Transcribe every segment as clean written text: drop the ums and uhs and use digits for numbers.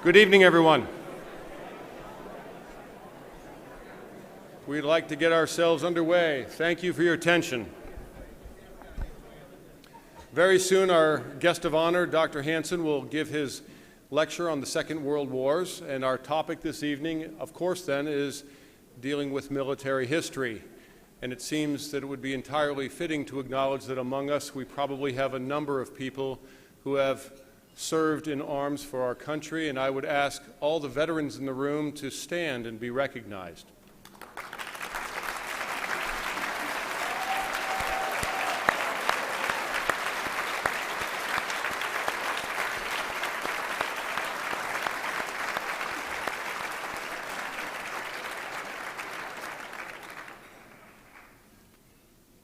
Good evening, everyone. We'd like to get ourselves underway. Thank you for your attention. Very soon, our guest of honor, Dr. Hanson, will give his lecture on the Second World Wars, and our topic this evening, of course, then, is dealing with military history. And it seems that it would be entirely fitting to acknowledge that among us, we probably have a number of people who have served in arms for our country, and I would ask all the veterans in the room to stand and be recognized.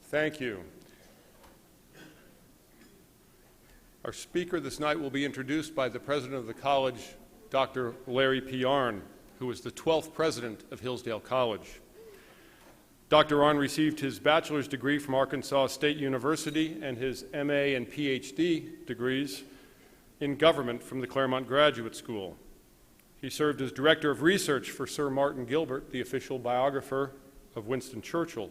Thank you. Our speaker this night will be introduced by the president of the college, Dr. Larry P. Arnn, who was the 12th president of Hillsdale College. Dr. Arnn received his bachelor's degree from Arkansas State University and his MA and Ph.D. degrees in government from the Claremont Graduate School. He served as director of research for Sir Martin Gilbert, the official biographer of Winston Churchill.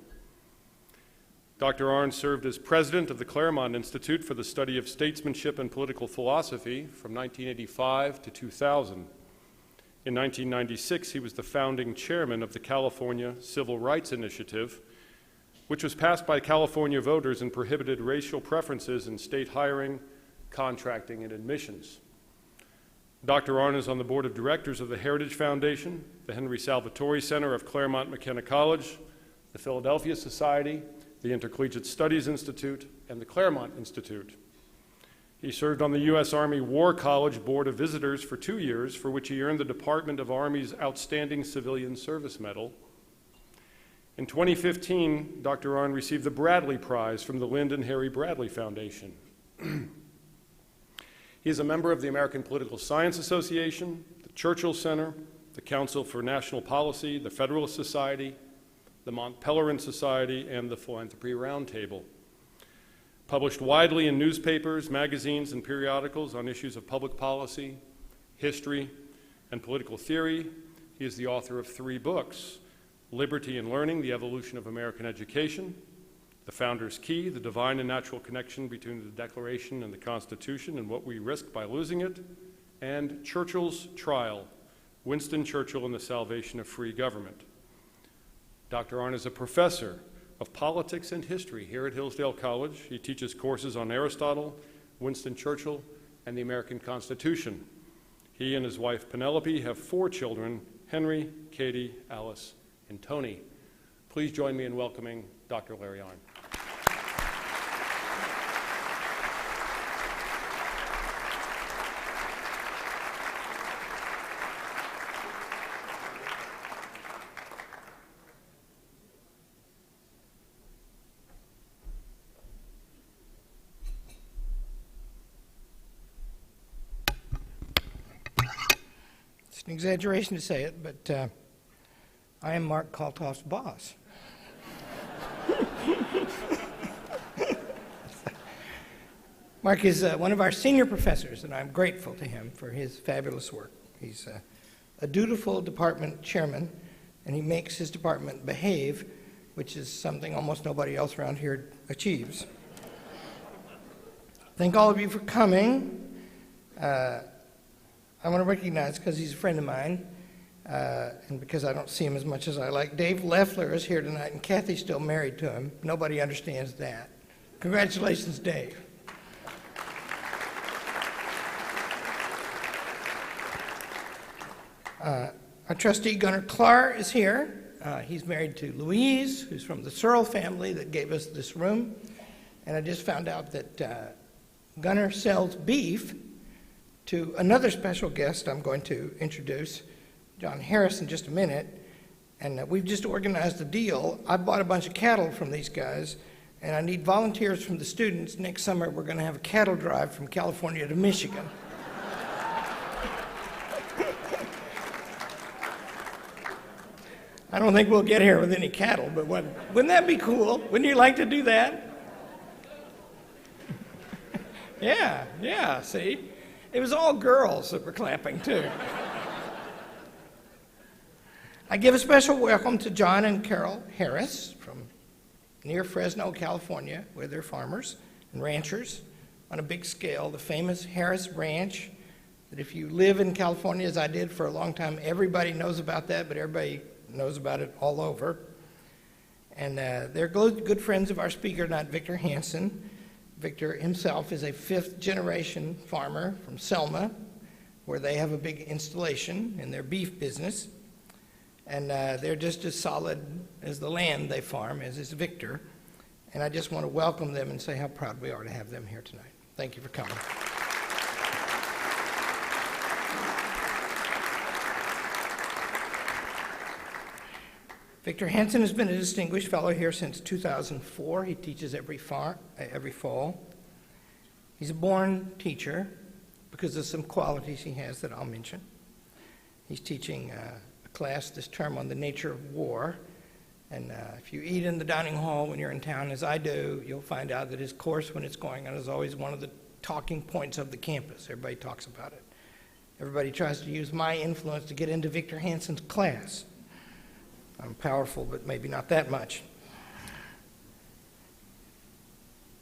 Dr. Arnn served as president of the Claremont Institute for the Study of Statesmanship and Political Philosophy from 1985 to 2000. In 1996, he was the founding chairman of the California Civil Rights Initiative, which was passed by California voters and prohibited racial preferences in state hiring, contracting, and admissions. Dr. Arnn is on the board of directors of the Heritage Foundation, the Henry Salvatori Center of Claremont McKenna College, the Philadelphia Society, the Intercollegiate Studies Institute, and the Claremont Institute. He served on the U.S. Army War College Board of Visitors for 2 years, for which he earned the Department of Army's Outstanding Civilian Service Medal. In 2015, Dr. Arnn received the Bradley Prize from the Lynd and Harry Bradley Foundation. He is a member of the American Political Science Association, the Churchill Center, the Council for National Policy, the Federalist Society, the Mont Pelerin Society, and the Philanthropy Roundtable. Published widely in newspapers, magazines, and periodicals on issues of public policy, history, and political theory, he is the author of 3 books: Liberty and Learning, The Evolution of American Education, The Founder's Key, The Divine and Natural Connection Between the Declaration and the Constitution and What We Risk by Losing It, and Churchill's Trial, Winston Churchill and the Salvation of Free Government. Dr. Arnn is a professor of politics and history here at Hillsdale College. He teaches courses on Aristotle, Winston Churchill, and the American Constitution. He and his wife Penelope have 4 children: Henry, Katie, Alice, and Tony. Please join me in welcoming Dr. Larry Arnn. It's an exaggeration to say it, but I am Mark Kaltoff's boss. Mark is one of our senior professors, and I'm grateful to him for his fabulous work. He's a dutiful department chairman, and he makes his department behave, which is something almost nobody else around here achieves. Thank all of you for coming. I want to recognize, because he's a friend of mine, and because I don't see him as much as I like, Dave Leffler is here tonight, and Kathy's still married to him. Nobody understands that. Congratulations, Dave. Our trustee, Gunnar Klar, is here. He's married to Louise, who's from the Searle family that gave us this room. And I just found out that Gunnar sells beef to another special guest I'm going to introduce, John Harris, in just a minute. And we've just organized a deal. I bought a bunch of cattle from these guys, and I need volunteers from the students. Next summer, we're going to have a cattle drive from California to Michigan. I don't think we'll get here with any cattle, but wouldn't that be cool? Wouldn't you like to do that? Yeah, see? It was all girls that were clapping, too. I give a special welcome to John and Carol Harris from near Fresno, California, where they're farmers and ranchers on a big scale. The famous Harris Ranch, that if you live in California, as I did for a long time, everybody knows about that, but everybody knows about it all over. And they're good friends of our speaker tonight, Victor Hanson. Victor himself is a fifth-generation farmer from Selma, where they have a big installation in their beef business. And they're just as solid as the land they farm as is Victor. And I just want to welcome them and say how proud we are to have them here tonight. Thank you for coming. Victor Hanson has been a distinguished fellow here since 2004. He teaches every fall. He's a born teacher because of some qualities he has that I'll mention. He's teaching a class this term on the nature of war. And if you eat in the dining hall when you're in town, as I do, you'll find out that his course, when it's going on, is always one of the talking points of the campus. Everybody talks about it. Everybody tries to use my influence to get into Victor Hanson's class. I'm powerful, but maybe not that much.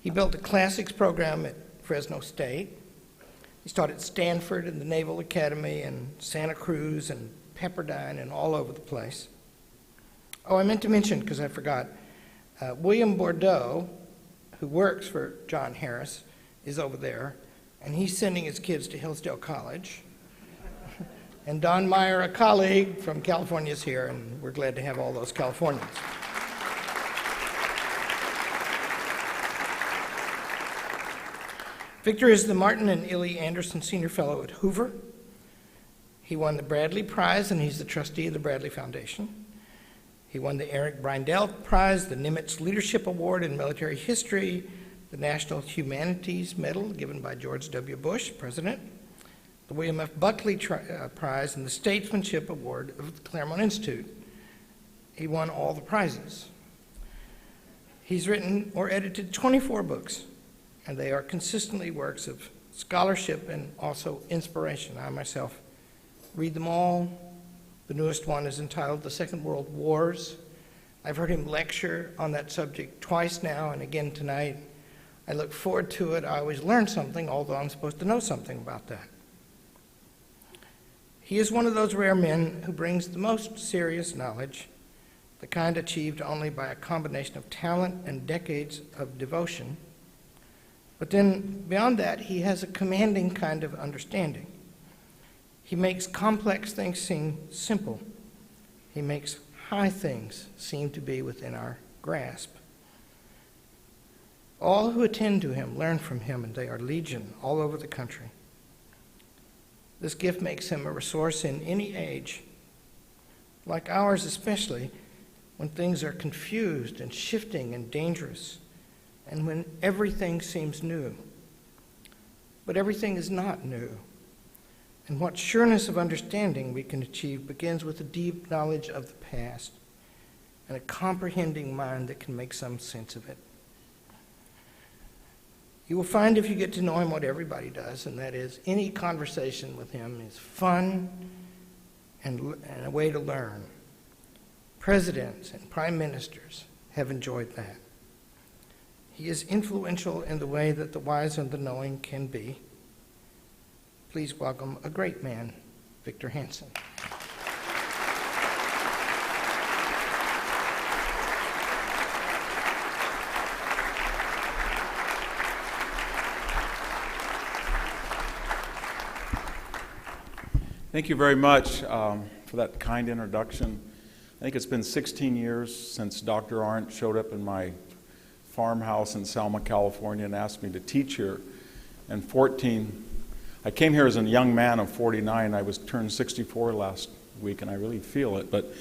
He built a classics program at Fresno State. He's taught at Stanford and the Naval Academy and Santa Cruz and Pepperdine and all over the place. Oh, I meant to mention, because I forgot, William Bordeaux, who works for John Harris, is over there, and he's sending his kids to Hillsdale College. And Don Meyer, a colleague from California, is here, and we're glad to have all those Californians. Victor is the Martin and Illy Anderson Senior Fellow at Hoover. He won the Bradley Prize, and he's the trustee of the Bradley Foundation. He won the Eric Brindell Prize, the Nimitz Leadership Award in Military History, the National Humanities Medal given by George W. Bush, President, the William F. Buckley Prize, and the Statesmanship Award of the Claremont Institute. He won all the prizes. He's written or edited 24 books, and they are consistently works of scholarship and also inspiration. I myself read them all. The newest one is entitled The Second World Wars. I've heard him lecture on that subject twice now and again tonight. I look forward to it. I always learn something, although I'm supposed to know something about that. He is one of those rare men who brings the most serious knowledge, the kind achieved only by a combination of talent and decades of devotion. But then, beyond that, he has a commanding kind of understanding. He makes complex things seem simple. He makes high things seem to be within our grasp. All who attend to him learn from him, and they are legion all over the country. This gift makes him a resource in any age, like ours especially, when things are confused and shifting and dangerous, and when everything seems new. But everything is not new. And what sureness of understanding we can achieve begins with a deep knowledge of the past and a comprehending mind that can make some sense of it. You will find, if you get to know him, what everybody does, and that is any conversation with him is fun and a way to learn. Presidents and prime ministers have enjoyed that. He is influential in the way that the wise and the knowing can be. Please welcome a great man, Victor Hanson. Thank you very much for that kind introduction. I think it's been 16 years since Dr. Arndt showed up in my farmhouse in Selma, California, and asked me to teach here. And 14, I came here as a young man of 49. I was turned 64 last week, and I really feel it. But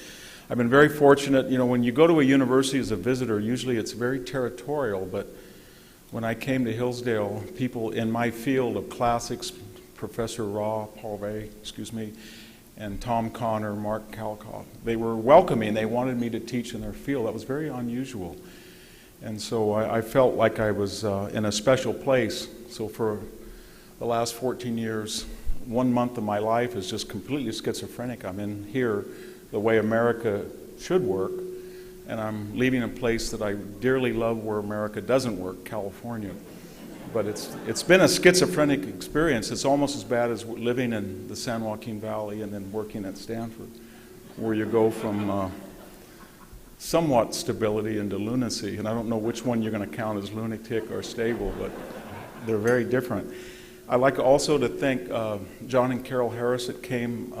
I've been very fortunate. You know, when you go to a university as a visitor, usually it's very territorial. But when I came to Hillsdale, people in my field of classics, Professor and Tom Connor, Mark Kalkoff, they were welcoming. They wanted me to teach in their field. That was very unusual. And so I felt like I was in a special place. So for the last 14 years, 1 month of my life is just completely schizophrenic. I'm in here the way America should work, and I'm leaving a place that I dearly love where America doesn't work, California. But it's been a schizophrenic experience. It's almost as bad as living in the San Joaquin Valley and then working at Stanford, where you go from somewhat stability into lunacy. And I don't know which one you're going to count as lunatic or stable, but they're very different. I'd like also to thank John and Carol Harris that came.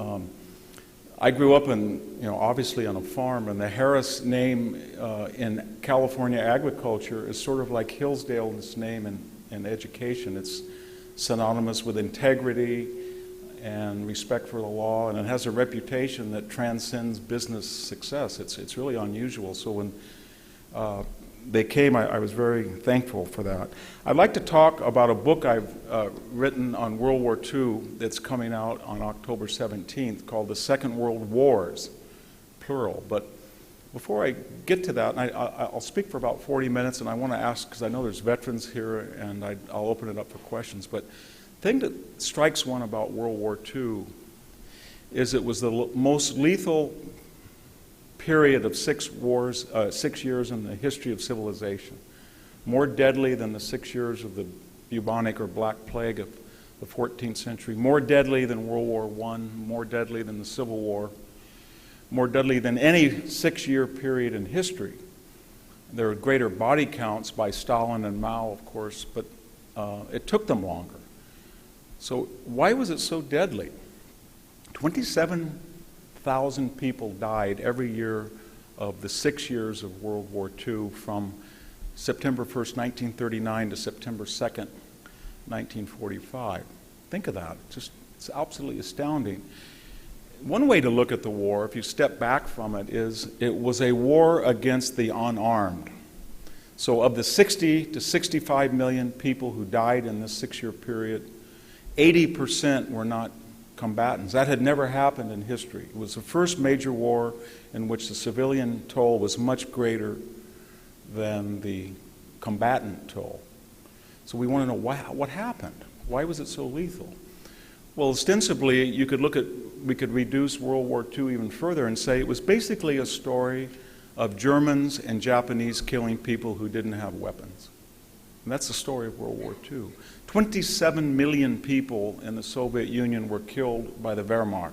I grew up obviously on a farm, and the Harris name in California agriculture is sort of like Hillsdale's name in education. It's synonymous with integrity and respect for the law, and it has a reputation that transcends business success. It's really unusual. So when they came, I was very thankful for that. I'd like to talk about a book I've written on World War II that's coming out on October 17th called The Second World Wars, plural. But before I get to that, I'll speak for about 40 minutes, and I want to ask, because I know there's veterans here, and I'll open it up for questions. But the thing that strikes one about World War II is it was the most lethal period of 6 years in the history of civilization. More deadly than the 6 years of the bubonic or Black Plague of the 14th century. More deadly than World War I. More deadly than the Civil War. More deadly than any 6-year period in history. There are greater body counts by Stalin and Mao, of course, but it took them longer. So why was it so deadly? 27,000 people died every year of the 6 years of World War II from September 1st, 1939 to September 2nd, 1945. Think of that. It's absolutely astounding. One way to look at the war, if you step back from it, is it was a war against the unarmed. So of the 60 to 65 million people who died in this 6-year period, 80% were not combatants. That had never happened in history. It was the first major war in which the civilian toll was much greater than the combatant toll. So we want to know what happened. Why was it so lethal? Well, ostensibly, we could reduce World War II even further and say it was basically a story of Germans and Japanese killing people who didn't have weapons. And that's the story of World War II. 27 million people in the Soviet Union were killed by the Wehrmacht,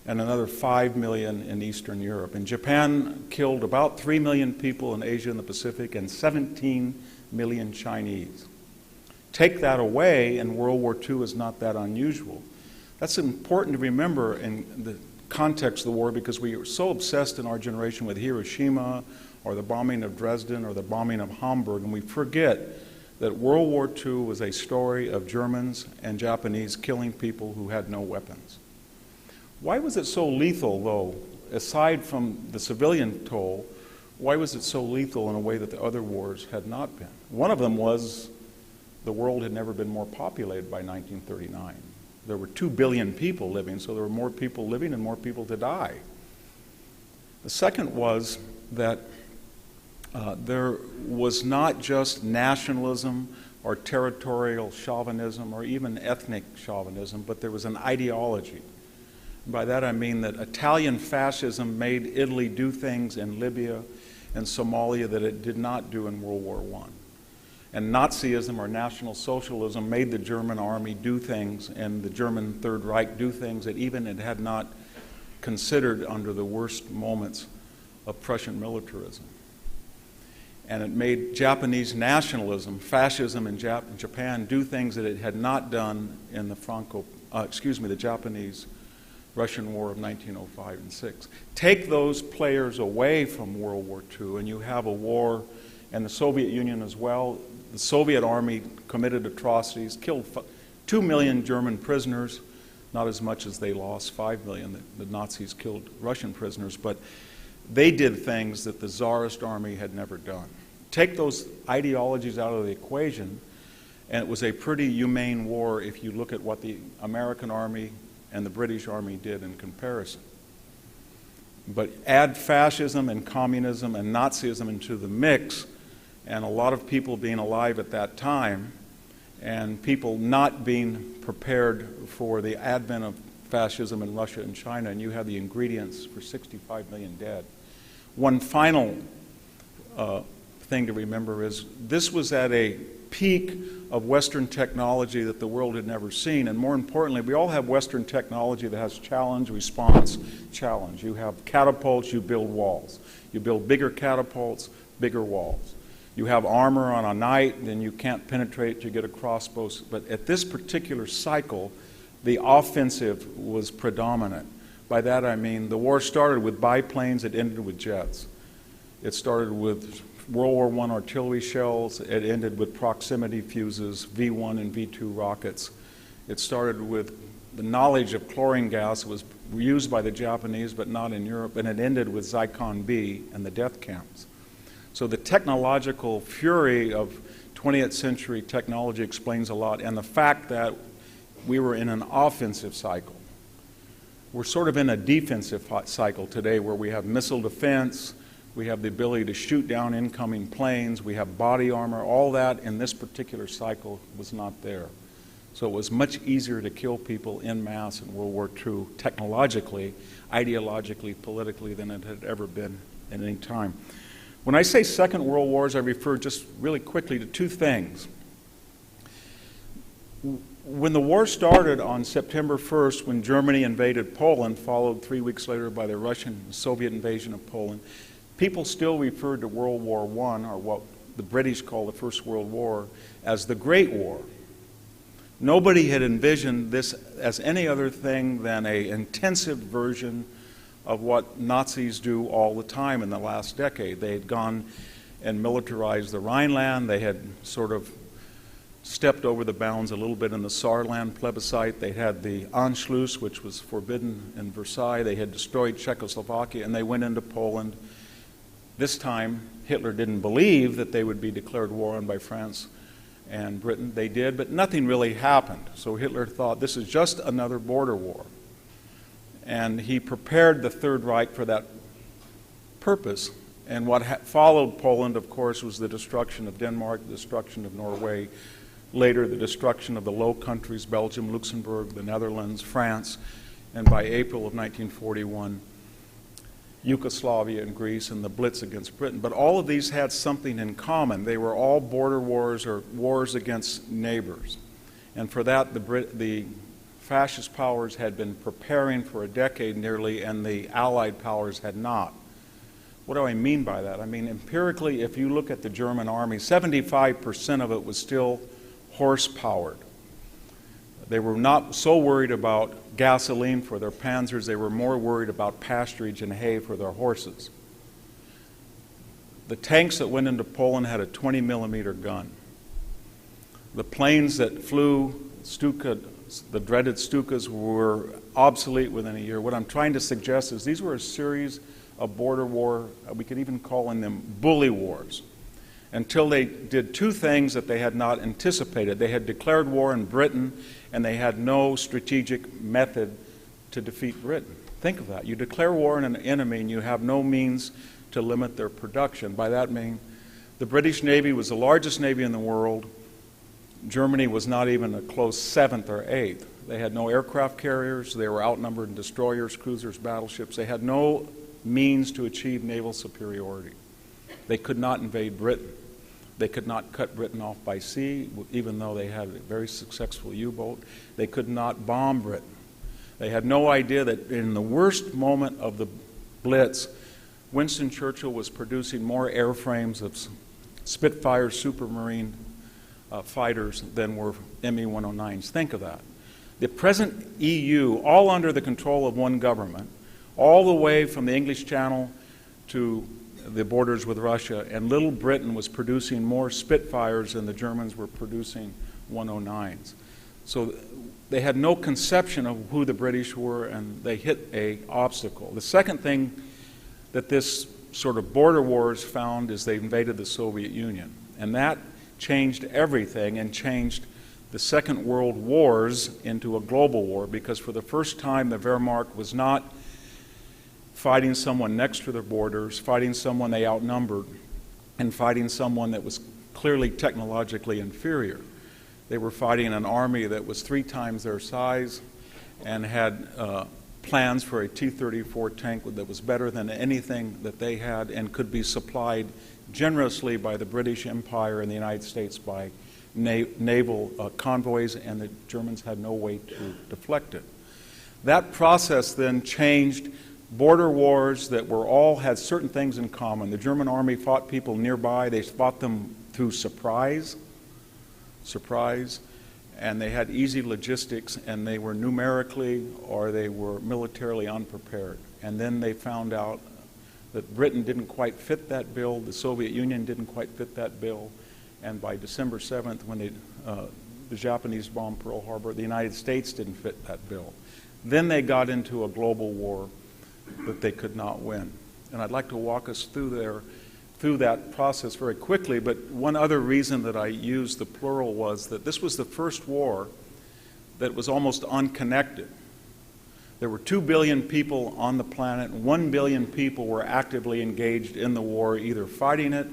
and another 5 million in Eastern Europe. And Japan killed about 3 million people in Asia and the Pacific, and 17 million Chinese. Take that away, and World War II is not that unusual. That's important to remember in the context of the war, because we are so obsessed in our generation with Hiroshima or the bombing of Dresden or the bombing of Hamburg, and we forget that World War II was a story of Germans and Japanese killing people who had no weapons. Why was it so lethal, though? Aside from the civilian toll, why was it so lethal in a way that the other wars had not been? One of them was the world had never been more populated by 1939. There were 2 billion people living, so there were more people living and more people to die. The second was that there was not just nationalism or territorial chauvinism or even ethnic chauvinism, but there was an ideology. By that I mean that Italian fascism made Italy do things in Libya and Somalia that it did not do in World War I. And Nazism or National Socialism made the German army do things, and the German Third Reich do things that even it had not considered under the worst moments of Prussian militarism. And it made Japanese nationalism, fascism in Japan, do things that it had not done in the the Japanese-Russian War of 1905 and 6. Take those players away from World War II, and you have a war, and the Soviet Union as well. The Soviet army committed atrocities, killed 2 million German prisoners, not as much as they lost, 5 million. The Nazis killed Russian prisoners, but they did things that the Tsarist army had never done. Take those ideologies out of the equation, and it was a pretty humane war if you look at what the American army and the British army did in comparison. But add fascism and communism and Nazism into the mix, and a lot of people being alive at that time, and people not being prepared for the advent of fascism in Russia and China, and you have the ingredients for 65 million dead. One final thing to remember is this was at a peak of Western technology that the world had never seen, and more importantly, we all have Western technology that has challenge, response, challenge. You have catapults, you build walls. You build bigger catapults, bigger walls. You have armor on a knight, then you can't penetrate, you get a crossbow. But at this particular cycle, the offensive was predominant. By that I mean the war started with biplanes, it ended with jets. It started with World War I artillery shells, it ended with proximity fuses, V-1 and V-2 rockets. It started with the knowledge of chlorine gas was used by the Japanese but not in Europe, and it ended with Zyklon B and the death camps. So the technological fury of 20th century technology explains a lot, and the fact that we were in an offensive cycle. We're sort of in a defensive cycle today where we have missile defense, we have the ability to shoot down incoming planes, we have body armor. All that in this particular cycle was not there. So it was much easier to kill people en masse in World War II, technologically, ideologically, politically, than it had ever been at any time. When I say Second World Wars, I refer just really quickly to two things. When the war started on September 1st, when Germany invaded Poland, followed 3 weeks later by the Russian Soviet invasion of Poland, people still referred to World War I, or what the British call the First World War, as the Great War. Nobody had envisioned this as any other thing than an intensive version of what Nazis do all the time in the last decade. They had gone and militarized the Rhineland. They had sort of stepped over the bounds a little bit in the Saarland plebiscite. They had the Anschluss, which was forbidden in Versailles. They had destroyed Czechoslovakia, and they went into Poland. This time, Hitler didn't believe that they would be declared war on by France and Britain. They did, but nothing really happened. So Hitler thought this is just another border war. And he prepared the Third Reich for that purpose. And what followed Poland, of course, was the destruction of Denmark, the destruction of Norway, later the destruction of the Low Countries, Belgium, Luxembourg, the Netherlands, France, and by April of 1941, Yugoslavia and Greece, and the Blitz against Britain. But all of these had something in common. They were all border wars or wars against neighbors. And for that, the fascist powers had been preparing for a decade nearly, and the Allied powers had not. What do I mean by that? I mean, empirically, if you look at the German army, 75% of it was still horse-powered. They were not so worried about gasoline for their panzers, they were more worried about pasturage and hay for their horses. The tanks that went into Poland had a 20-millimeter gun. The planes that flew, Stuka, the dreaded Stukas, were obsolete within a year. What I'm trying to suggest is these were a series of border war, we could even call them bully wars, until they did two things that they had not anticipated. They had declared war in Britain, and they had no strategic method to defeat Britain. Think of that. You declare war on an enemy, and you have no means to limit their production. By that I mean the British Navy was the largest navy in the world. Germany was not even a close 7th or 8th. They had no aircraft carriers. They were outnumbered in destroyers, cruisers, battleships. They had no means to achieve naval superiority. They could not invade Britain. They could not cut Britain off by sea, even though they had a very successful U-boat. They could not bomb Britain. They had no idea that in the worst moment of the Blitz, Winston Churchill was producing more airframes of Spitfire Supermarine fighters than were Me-109s. Think of that. The present EU, all under the control of one government, all the way from the English Channel to the borders with Russia, and Little Britain was producing more Spitfires than the Germans were producing 109s. So they had no conception of who the British were, and they hit an obstacle. The second thing that this sort of border wars found is they invaded the Soviet Union, and that changed everything and changed the Second World Wars into a global war, because for the first time the Wehrmacht was not fighting someone next to their borders, fighting someone they outnumbered, and fighting someone that was clearly technologically inferior. They were fighting an army that was 3 times their size and had plans for a T-34 tank that was better than anything that they had and could be supplied generously by the British Empire and the United States by naval convoys, and the Germans had no way to deflect it. That process then changed border wars that were all had certain things in common. The German army fought people nearby. They fought them through surprise, and they had easy logistics, and they were numerically or they were militarily unprepared. And then they found out that Britain didn't quite fit that bill, the Soviet Union didn't quite fit that bill, and by December 7th, when the Japanese bombed Pearl Harbor, the United States didn't fit that bill. Then they got into a global war that they could not win. And I'd like to walk us through that process very quickly, but one other reason that I used the plural was that this was the first war that was almost unconnected. There were 2 billion people on the planet, and 1 billion people were actively engaged in the war, either fighting it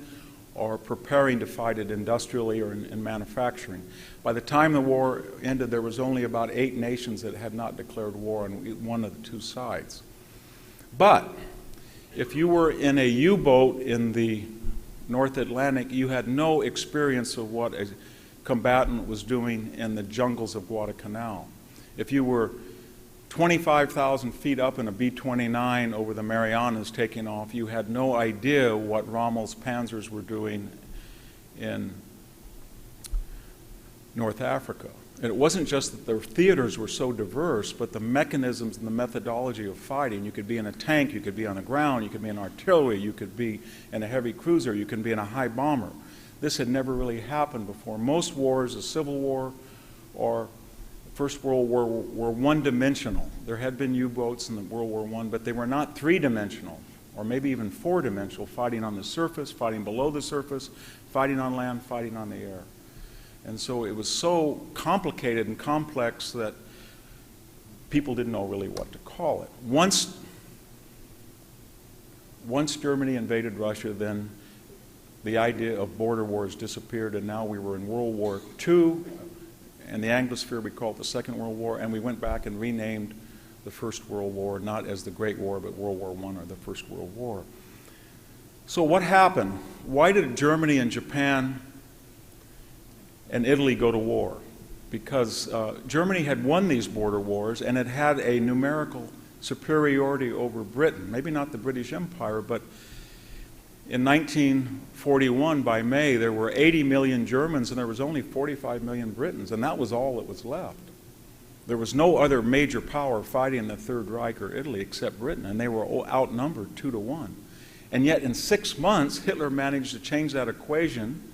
or preparing to fight it industrially or in manufacturing. By the time the war ended, there was only about 8 nations that had not declared war on one of the 2 sides. But if you were in a U-boat in the North Atlantic, you had no experience of what a combatant was doing in the jungles of Guadalcanal. If you were 25,000 feet up in a B-29 over the Marianas taking off, you had no idea what Rommel's panzers were doing in North Africa. And it wasn't just that their theaters were so diverse, but the mechanisms and the methodology of fighting. You could be in a tank, you could be on the ground, you could be in artillery, you could be in a heavy cruiser, you could be in a high bomber. This had never really happened before. Most wars, a civil war or First World War, were one-dimensional. There had been U-boats in the World War I, but they were not three-dimensional, or maybe even four-dimensional, fighting on the surface, fighting below the surface, fighting on land, fighting on the air. And so it was so complicated and complex that people didn't know really what to call it. Once Germany invaded Russia, then the idea of border wars disappeared, and now we were in World War II. In the Anglosphere, we call it the Second World War, and we went back and renamed the First World War, not as the Great War, but World War I or the First World War. So what happened? Why did Germany and Japan and Italy go to war? Because Germany had won these border wars, and it had a numerical superiority over Britain. Maybe not the British Empire, but in 1941, by May, there were 80 million Germans and there was only 45 million Britons, and that was all that was left. There was no other major power fighting the Third Reich or Italy except Britain, and they were outnumbered 2-1. And yet in 6 months, Hitler managed to change that equation,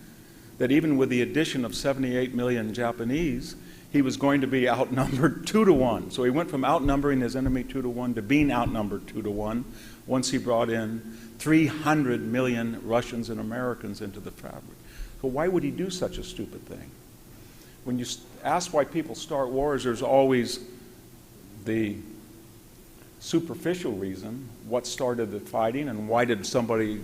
that even with the addition of 78 million Japanese, he was going to be outnumbered 2-1. So he went from outnumbering his enemy 2-1 to being outnumbered 2-1 once he brought in 300 million Russians and Americans into the fabric. So why would he do such a stupid thing? When you ask why people start wars, there's always the superficial reason. What started the fighting, and why did somebody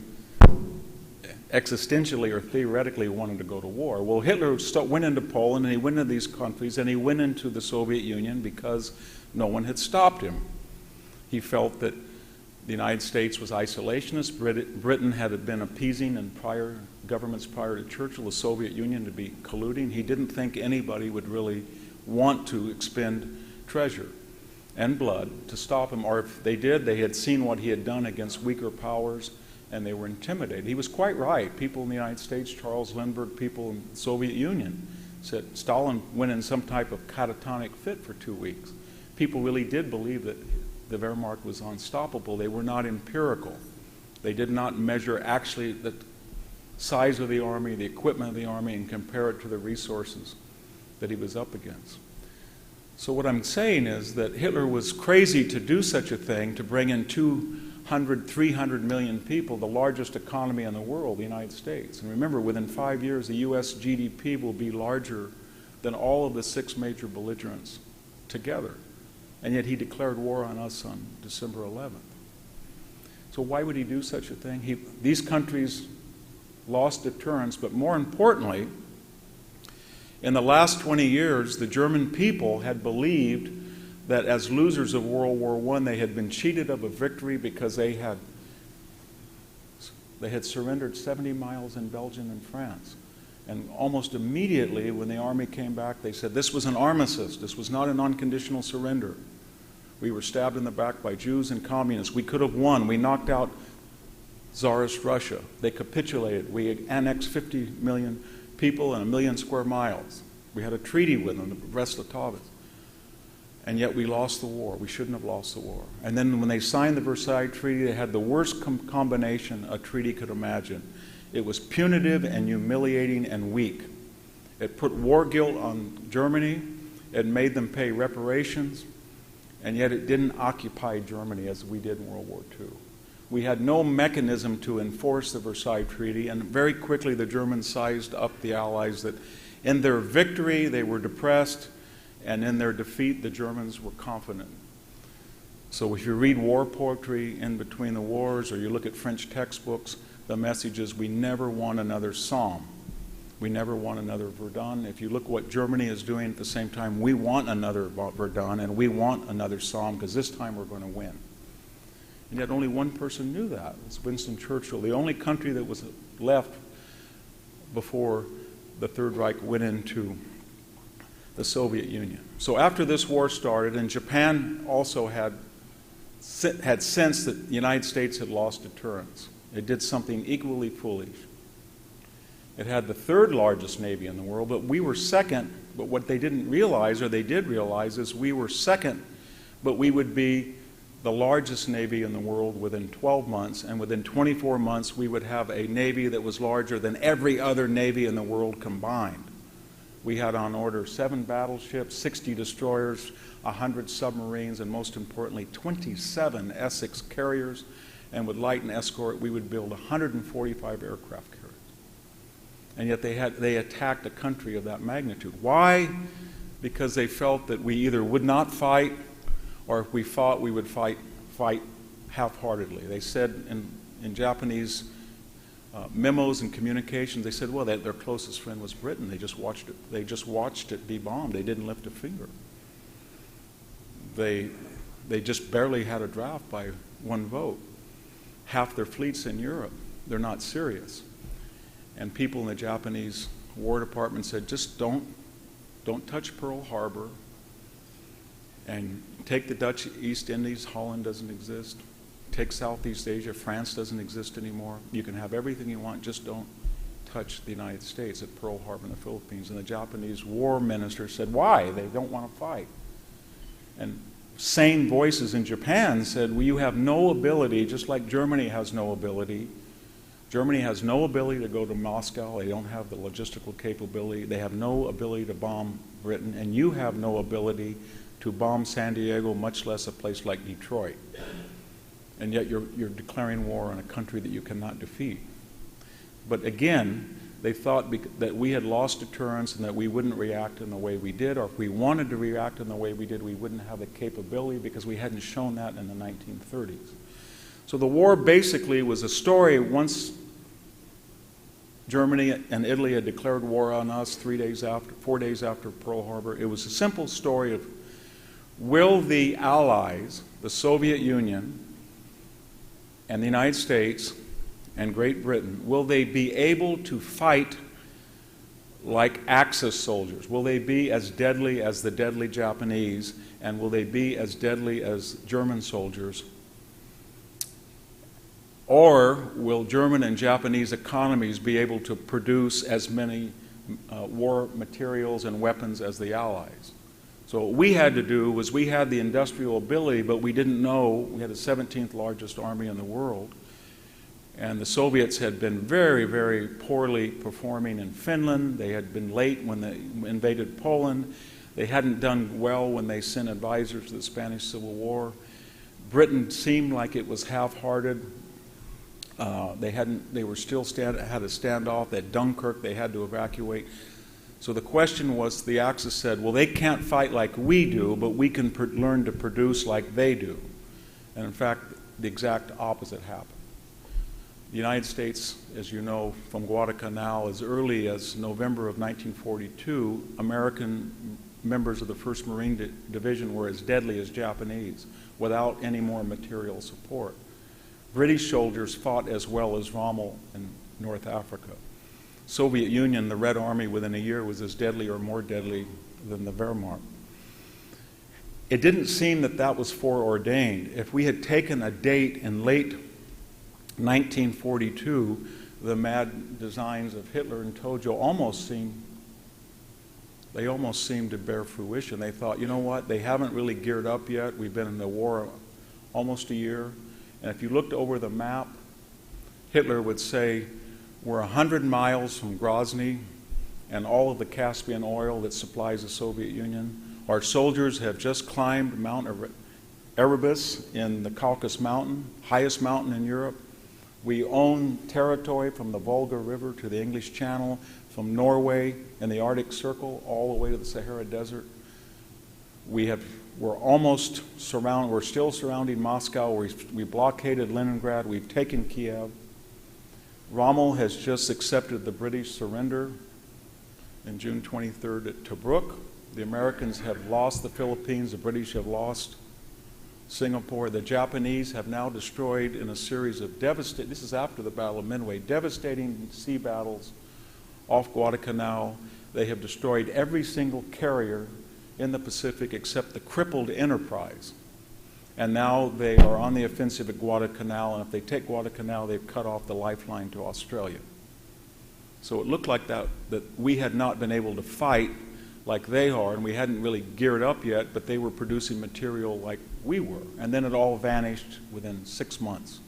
existentially or theoretically wanted to go to war? Well, Hitler went into Poland, and he went into these countries, and he went into the Soviet Union because no one had stopped him. He felt that the United States was isolationist. Britain had been appeasing in prior governments prior to Churchill, the Soviet Union to be colluding. He didn't think anybody would really want to expend treasure and blood to stop him, or if they did, they had seen what he had done against weaker powers, and they were intimidated. He was quite right. People in the United States, Charles Lindbergh, people in the Soviet Union said Stalin went in some type of catatonic fit for 2 weeks. People really did believe that the Wehrmacht was unstoppable. They were not empirical. They did not measure actually the size of the army, the equipment of the army, and compare it to the resources that he was up against. So what I'm saying is that Hitler was crazy to do such a thing, to bring in 200, 300 million people, the largest economy in the world, the United States. And remember, within 5 years, the U.S. GDP will be larger than all of the 6 major belligerents together. And yet he declared war on us on December 11th. So why would he do such a thing? These countries lost deterrence, but more importantly, In the last 20 years, the German people had believed that as losers of World War I, they had been cheated of a victory because they had surrendered 70 miles in Belgium and France. And almost immediately, when the army came back, they said this was an armistice. This was not an unconditional surrender. We were stabbed in the back by Jews and communists. We could have won. We knocked out Tsarist Russia. They capitulated. We annexed 50 million people and 1 million square miles. We had a treaty with them, the Brest-Litovsk. And yet we lost the war. We shouldn't have lost the war. And then when they signed the Versailles Treaty, they had the worst combination a treaty could imagine. It was punitive and humiliating and weak. It put war guilt on Germany. It made them pay reparations. And yet it didn't occupy Germany as we did in World War II. We had no mechanism to enforce the Versailles Treaty, and very quickly the Germans sized up the Allies that in their victory they were depressed, and in their defeat the Germans were confident. So if you read war poetry in between the wars, or you look at French textbooks, the message is we never want another Somme. We never want another Verdun. If you look what Germany is doing at the same time, we want another Verdun and we want another Somme because this time we're going to win. And yet only one person knew that. It's Winston Churchill, the only country that was left before the Third Reich went into the Soviet Union. So after this war started, and Japan also had sensed that the United States had lost deterrence. It did something equally foolish. It had the third largest navy in the world, but we were second. But what they didn't realize, or they did realize, is we were second, but we would be the largest navy in the world within 12 months, and within 24 months we would have a navy that was larger than every other navy in the world combined. We had on order 7 battleships, 60 destroyers, 100 submarines, and most importantly, 27 Essex carriers, and with light and escort we would build 145 aircraft carriers. And yet they attacked a country of that magnitude. Why? Because they felt that we either would not fight, or if we fought, we would fight half-heartedly. They said in Japanese memos and communications, they said, well, their closest friend was Britain. They just watched it be bombed. They didn't lift a finger. They just barely had a draft by 1 vote. Half their fleet's in Europe. They're not serious. And people in the Japanese War Department said, just don't touch Pearl Harbor, and take the Dutch East Indies. Holland doesn't exist. Take Southeast Asia. France doesn't exist anymore. You can have everything you want, just don't touch the United States at Pearl Harbor in the Philippines. And the Japanese war minister said, why? They don't want to fight. And sane voices in Japan said, well, you have no ability, just like Germany has no ability. Germany has no ability to go to Moscow. They don't have the logistical capability. They have no ability to bomb Britain. And you have no ability to bomb San Diego, much less a place like Detroit. And yet you're declaring war on a country that you cannot defeat. But again, they thought that we had lost deterrence and that we wouldn't react in the way we did, or if we wanted to react in the way we did, we wouldn't have the capability because we hadn't shown that in the 1930s. So the war basically was a story. Once Germany and Italy had declared war on us 4 days after Pearl Harbor, it was a simple story of, will the Allies, the Soviet Union, and the United States and Great Britain, will they be able to fight like Axis soldiers? Will they be as deadly as the deadly Japanese, and will they be as deadly as German soldiers? Or will German and Japanese economies be able to produce as many war materials and weapons as the Allies? So what we had to do was we had the industrial ability, but we didn't know. We had the 17th largest army in the world. And the Soviets had been very, very poorly performing in Finland. They had been late when they invaded Poland. They hadn't done well when they sent advisors to the Spanish Civil War. Britain seemed like it was half-hearted. They were still had a standoff. At Dunkirk, they had to evacuate. So the question was, the Axis said, well, they can't fight like we do, but we can learn to produce like they do. And in fact, the exact opposite happened. The United States, as you know, from Guadalcanal, as early as November of 1942, American members of the 1st Marine Division were as deadly as Japanese, without any more material support. British soldiers fought as well as Rommel in North Africa. Soviet Union, the Red Army, within a year was as deadly or more deadly than the Wehrmacht. It didn't seem that that was foreordained. If we had taken a date in late 1942, the mad designs of Hitler and Tojo almost seemed to bear fruition. They thought, you know what, they haven't really geared up yet. We've been in the war almost a year. And if you looked over the map, Hitler would say, we're 100 miles from Grozny and all of the Caspian oil that supplies the Soviet Union. Our soldiers have just climbed Mount Erebus in the Caucasus Mountain, highest mountain in Europe. We own territory from the Volga River to the English Channel, from Norway and the Arctic Circle all the way to the Sahara Desert. We're almost surrounded, we're still surrounding Moscow. We blockaded Leningrad, we've taken Kiev. Rommel has just accepted the British surrender in June 23rd at Tobruk. The Americans have lost the Philippines, the British have lost Singapore. The Japanese have now destroyed, in a series of devastating, this is after the Battle of Midway, devastating sea battles off Guadalcanal. They have destroyed every single carrier in the Pacific except the crippled Enterprise. And now they are on the offensive at Guadalcanal, and if they take Guadalcanal, they've cut off the lifeline to Australia. So it looked like that we had not been able to fight like they are, and we hadn't really geared up yet, but they were producing material like we were. And then it all vanished within 6 months.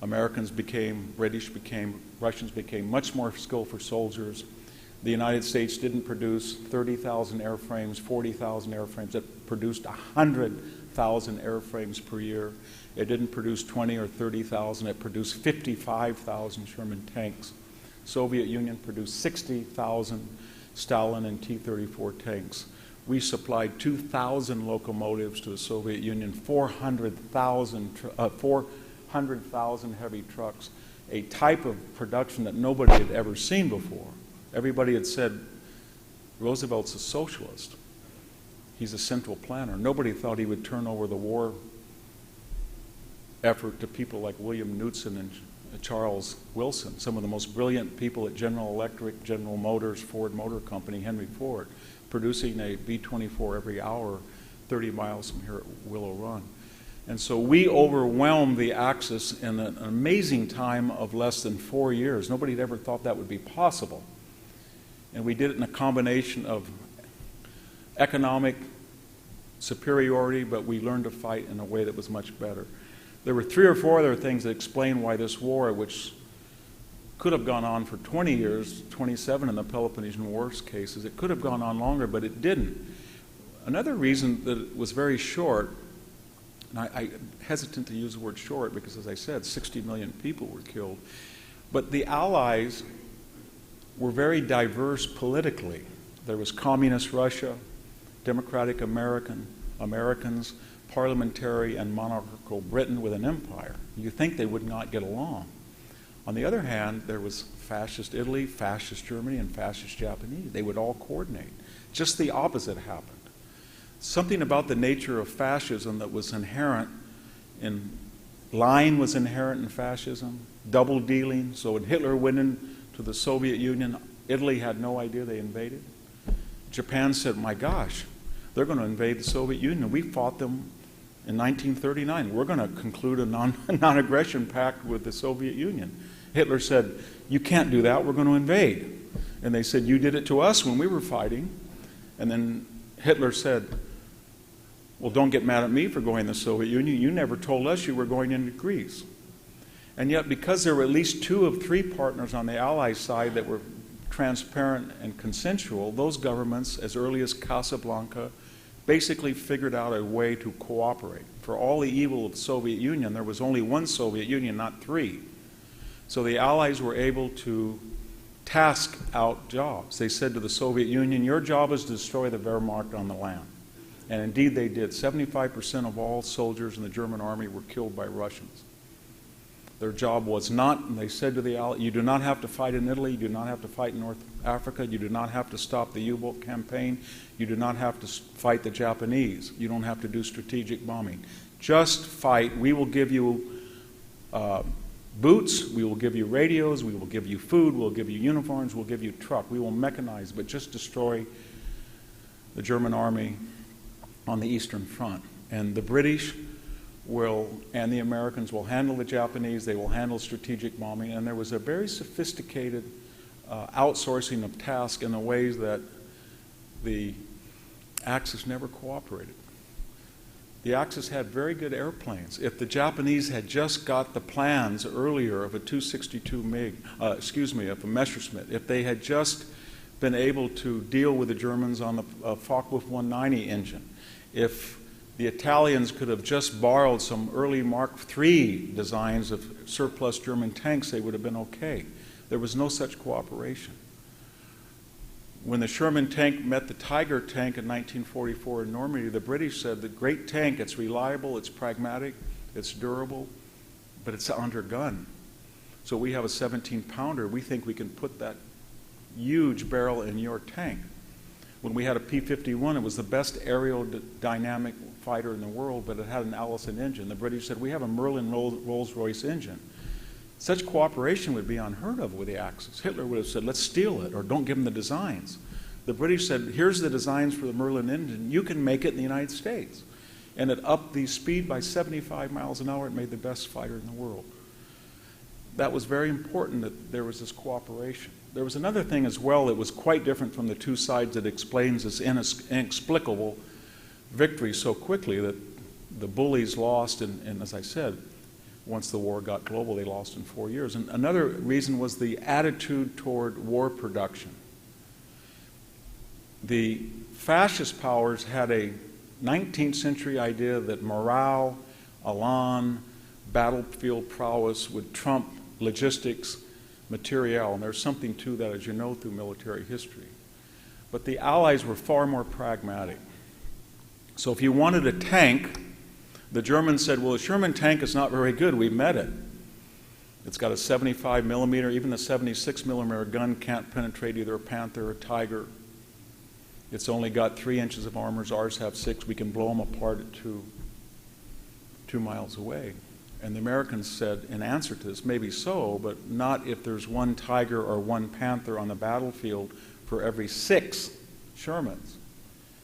Americans became, British became, Russians became much more skillful soldiers. The United States didn't produce 30,000 airframes, 40,000 airframes. It produced 100,000 airframes per year. It didn't produce 20 or 30,000. It produced 55,000 Sherman tanks. Soviet Union produced 60,000 Stalin and T-34 tanks. We supplied 2,000 locomotives to the Soviet Union, 400,000 heavy trucks, a type of production that nobody had ever seen before. Everybody had said, Roosevelt's a socialist. He's a central planner. Nobody thought he would turn over the war effort to people like William Knudsen and Charles Wilson, some of the most brilliant people at General Electric, General Motors, Ford Motor Company, Henry Ford, producing a B-24 every hour 30 miles from here at Willow Run. And so we overwhelmed the Axis in an amazing time of less than 4 years. Nobody had ever thought that would be possible. And we did it in a combination of economic superiority, but we learned to fight in a way that was much better. There were 3 or 4 other things that explain why this war, which could have gone on for 20 years, 27 in the Peloponnesian War's cases, it could have gone on longer, but it didn't. Another reason that it was very short, and I'm hesitant to use the word short because, as I said, 60 million people were killed, but the Allies were very diverse politically. There was communist Russia, democratic Americans, parliamentary and monarchical Britain with an empire. You think they would not get along. On the other hand, there was fascist Italy, fascist Germany, and fascist Japanese. They would all coordinate. Just the opposite happened. Something about the nature of fascism that was inherent in lying was inherent in fascism, double dealing. So when Hitler went into the Soviet Union, Italy had no idea they invaded. Japan said, my gosh, they're going to invade the Soviet Union. We fought them in 1939. We're going to conclude a non-aggression pact with the Soviet Union. Hitler said, you can't do that, we're going to invade. And they said, you did it to us when we were fighting. And then Hitler said, well, don't get mad at me for going to the Soviet Union. You never told us you were going into Greece. And yet, because there were at least 2 of 3 partners on the Allied side that were transparent and consensual, those governments, as early as Casablanca, basically figured out a way to cooperate. For all the evil of the Soviet Union, there was only one Soviet Union, not 3. So the Allies were able to task out jobs. They said to the Soviet Union, your job is to destroy the Wehrmacht on the land. And indeed they did. 75% of all soldiers in the German army were killed by Russians. Their job was not, and they said to the Allies, you do not have to fight in Italy, you do not have to fight in North Africa, you do not have to stop the U-boat campaign, you do not have to fight the Japanese, you don't have to do strategic bombing. Just fight. We will give you boots, we will give you radios, we will give you food, we'll give you uniforms, we'll give you truck, we will mechanize, but just destroy the German army on the Eastern Front. And the British and the Americans will handle the Japanese, they will handle strategic bombing, and there was a very sophisticated outsourcing of tasks in the ways that the Axis never cooperated. The Axis had very good airplanes. If the Japanese had just got the plans earlier of a 262 MiG, of a Messerschmitt, if they had just been able to deal with the Germans on the Focke-Wulf 190 engine, if the Italians could have just borrowed some early Mark III designs of surplus German tanks, they would have been okay. There was no such cooperation. When the Sherman tank met the Tiger tank in 1944 in Normandy, the British said, the great tank, it's reliable, it's pragmatic, it's durable, but it's under gun. So we have a 17-pounder. We think we can put that huge barrel in your tank. When we had a P-51, it was the best aerodynamic fighter in the world, but it had an Allison engine. The British said, we have a Merlin Rolls-Royce engine. Such cooperation would be unheard of with the Axis. Hitler would have said, let's steal it, or don't give them the designs. The British said, here's the designs for the Merlin engine. You can make it in the United States. And it upped the speed by 75 miles an hour. It made the best fighter in the world. That was very important that there was this cooperation. There was another thing as well that was quite different from the two sides that explains this inexplicable victory so quickly that the bullies lost, and as I said, once the war got global, they lost in 4 years. And another reason was the attitude toward war production. The fascist powers had a 19th century idea that morale, elan, battlefield prowess would trump logistics, materiel, and there's something to that, as you know, through military history. But the Allies were far more pragmatic. So if you wanted a tank, the Germans said, well, the Sherman tank is not very good. We met it. It's got a 75 millimeter, even a 76 millimeter gun can't penetrate either a Panther or a Tiger. It's only got 3 inches of armor. Ours have 6. We can blow them apart at 2 miles away. And the Americans said, in answer to this, maybe so, but not if there's 1 Tiger or 1 Panther on the battlefield for every 6 Shermans.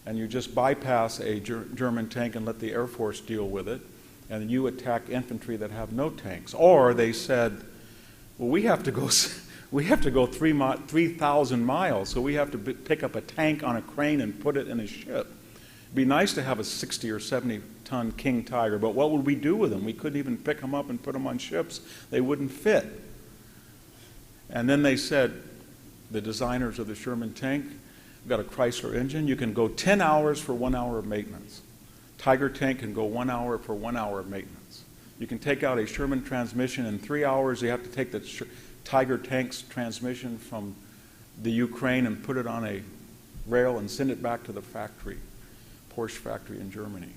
And you just bypass a German tank and let the Air Force deal with it, and you attack infantry that have no tanks. Or they said, well, we have to go 3,000 miles, so we have to pick up a tank on a crane and put it in a ship. It'd be nice to have a 60 or 70-ton King Tiger, but what would we do with them? We couldn't even pick them up and put them on ships. They wouldn't fit. And then they said, the designers of the Sherman tank, we've got a Chrysler engine. You can go 10 hours for 1 hour of maintenance. Tiger tank can go 1 hour for 1 hour of maintenance. You can take out a Sherman transmission in 3 hours. You have to take the Tiger tank's transmission from the Ukraine and put it on a rail and send it back to the factory, Porsche factory in Germany.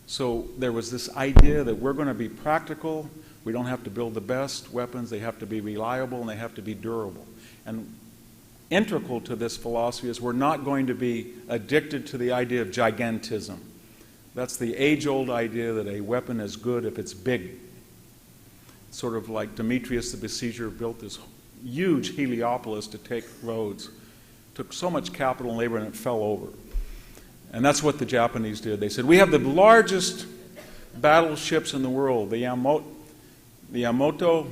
So there was this idea that we're going to be practical. We don't have to build the best weapons. They have to be reliable and they have to be durable. And integral to this philosophy is we're not going to be addicted to the idea of gigantism. That's the age-old idea that a weapon is good if it's big. Sort of like Demetrius the Besieger built this huge Heliopolis to take Rhodes. Took so much capital and labor and it fell over. And that's what the Japanese did. They said, we have the largest battleships in the world, the Yamato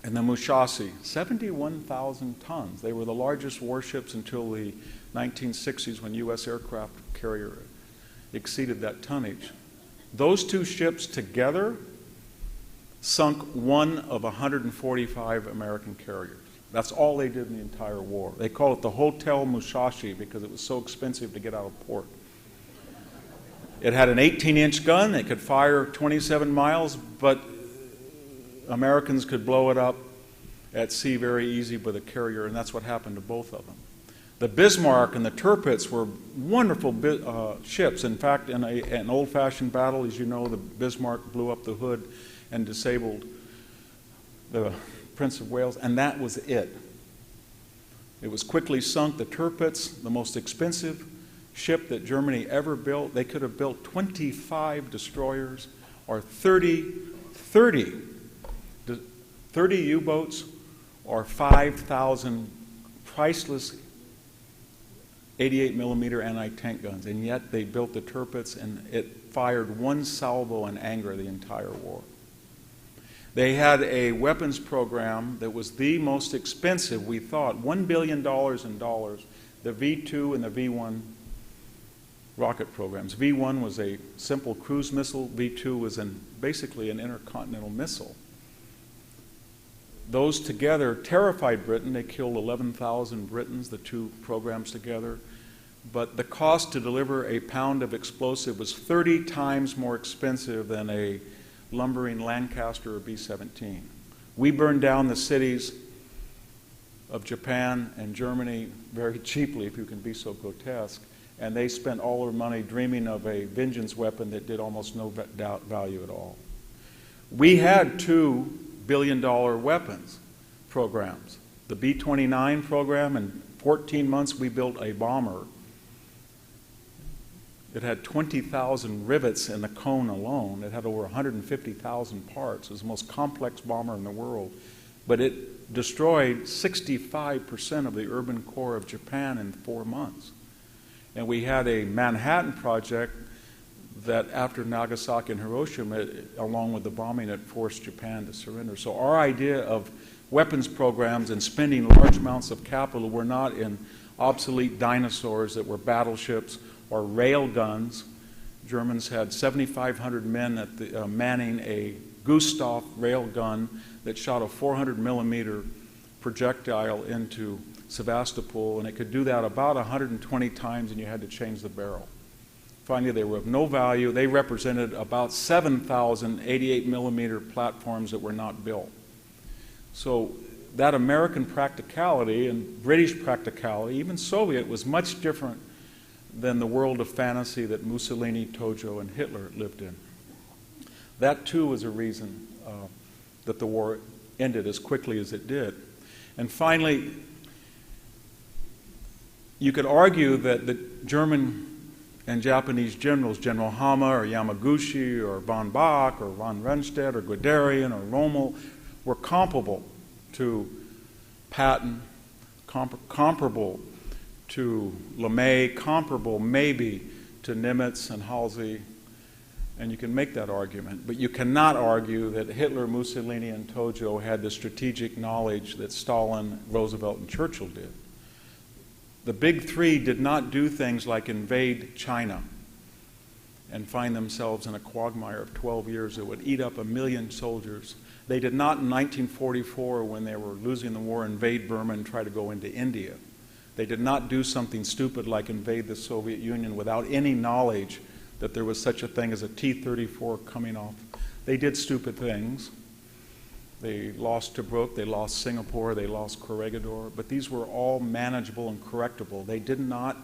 and the Musashi, 71,000 tons. They were the largest warships until the 1960s when U.S. aircraft carrier exceeded that tonnage. Those two ships together sunk one of 145 American carriers. That's all they did in the entire war. They call it the Hotel Musashi because it was so expensive to get out of port. It had an 18-inch gun. It could fire 27 miles, but Americans could blow it up at sea very easy with a carrier, and that's what happened to both of them. The Bismarck and the Tirpitz were wonderful ships. In fact, in an old-fashioned battle, as you know, the Bismarck blew up the hood and disabled the Prince of Wales, and that was it. It was quickly sunk. The Tirpitz, the most expensive ship that Germany ever built, they could have built 25 destroyers or 30 U-boats or 5,000 priceless 88 millimeter anti-tank guns, and yet they built the Tirpitz, and it fired one salvo in anger the entire war. They had a weapons program that was the most expensive, we thought, $1 billion in dollars, the V-2 and the V-1 rocket programs. V-1 was a simple cruise missile, V-2 was basically an intercontinental missile. Those together terrified Britain. They killed 11,000 Britons, the two programs together. But the cost to deliver a pound of explosive was 30 times more expensive than a lumbering Lancaster or B-17. We burned down the cities of Japan and Germany very cheaply, if you can be so grotesque, and they spent all their money dreaming of a vengeance weapon that did almost no value at all. We had $2 billion weapons programs. The B-29 program, in 14 months we built a bomber. It had 20,000 rivets in the cone alone. It had over 150,000 parts. It was the most complex bomber in the world. But it destroyed 65% of the urban core of Japan in 4 months. And we had a Manhattan project that after Nagasaki and Hiroshima, along with the bombing, it forced Japan to surrender. So our idea of weapons programs and spending large amounts of capital were not in obsolete dinosaurs that were battleships or rail guns. Germans had 7,500 men at the, manning a Gustav rail gun that shot a 400 millimeter projectile into Sevastopol, and it could do that about 120 times, and you had to change the barrel. Finally, they were of no value. They represented about 7,000 88 millimeter platforms that were not built. So that American practicality and British practicality, even Soviet, was much different than the world of fantasy that Mussolini, Tojo, and Hitler lived in. That too was a reason that the war ended as quickly as it did. And finally, you could argue that the German and Japanese generals, General Hama or Yamaguchi or von Bach or von Rundstedt or Guderian or Rommel, were comparable to Patton, comparable to LeMay, comparable maybe to Nimitz and Halsey, and you can make that argument. But you cannot argue that Hitler, Mussolini, and Tojo had the strategic knowledge that Stalin, Roosevelt, and Churchill did. The big three did not do things like invade China and find themselves in a quagmire of 12 years that would eat up 1 million soldiers. They did not in 1944, when they were losing the war, invade Burma and try to go into India. They did not do something stupid like invade the Soviet Union without any knowledge that there was such a thing as a T-34 coming off. They did stupid things. They lost Tobruk, they lost Singapore, they lost Corregidor, but these were all manageable and correctable. They did not,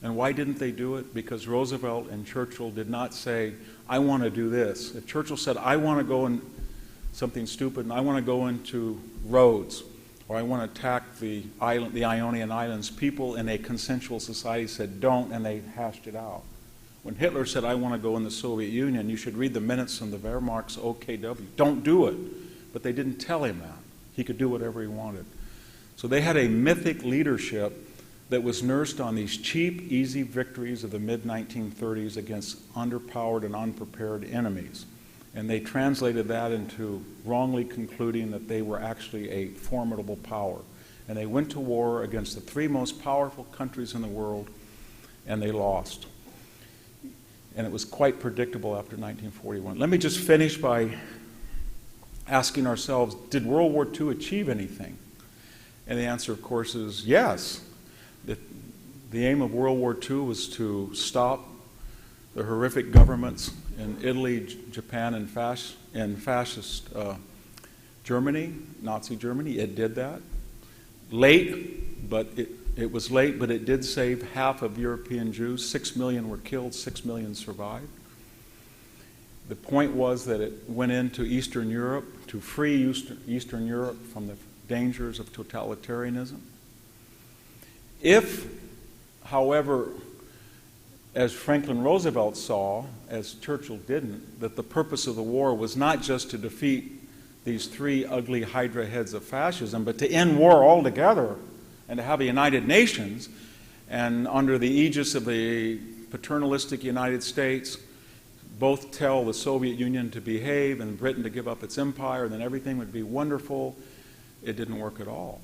and why didn't they do it? Because Roosevelt and Churchill did not say, I want to do this. If Churchill said, I want to go in something stupid, and I want to go into Rhodes, or I want to attack the Ionian Islands, people in a consensual society said, don't, and they hashed it out. When Hitler said, I want to go in the Soviet Union, you should read the minutes from the Wehrmacht's OKW. Don't do it. But they didn't tell him that. He could do whatever he wanted. So they had a mythic leadership that was nursed on these cheap, easy victories of the mid-1930s against underpowered and unprepared enemies. And they translated that into wrongly concluding that they were actually a formidable power. And they went to war against the three most powerful countries in the world, and they lost. And it was quite predictable after 1941. Let me just finish by asking ourselves, did World War II achieve anything? And the answer, of course, is yes. The aim of World War II was to stop the horrific governments in Italy, Japan, and fascist Germany, Nazi Germany. It did that. Late, but it was late, but it did save half of European Jews. 6 million were killed, 6 million survived. The point was that it went into Eastern Europe to free Eastern Europe from the dangers of totalitarianism. If, however, as Franklin Roosevelt saw, as Churchill didn't, that the purpose of the war was not just to defeat these three ugly hydra heads of fascism, but to end war altogether and to have a United Nations, and under the aegis of the paternalistic United States, both tell the Soviet Union to behave and Britain to give up its empire, and then everything would be wonderful. It didn't work at all,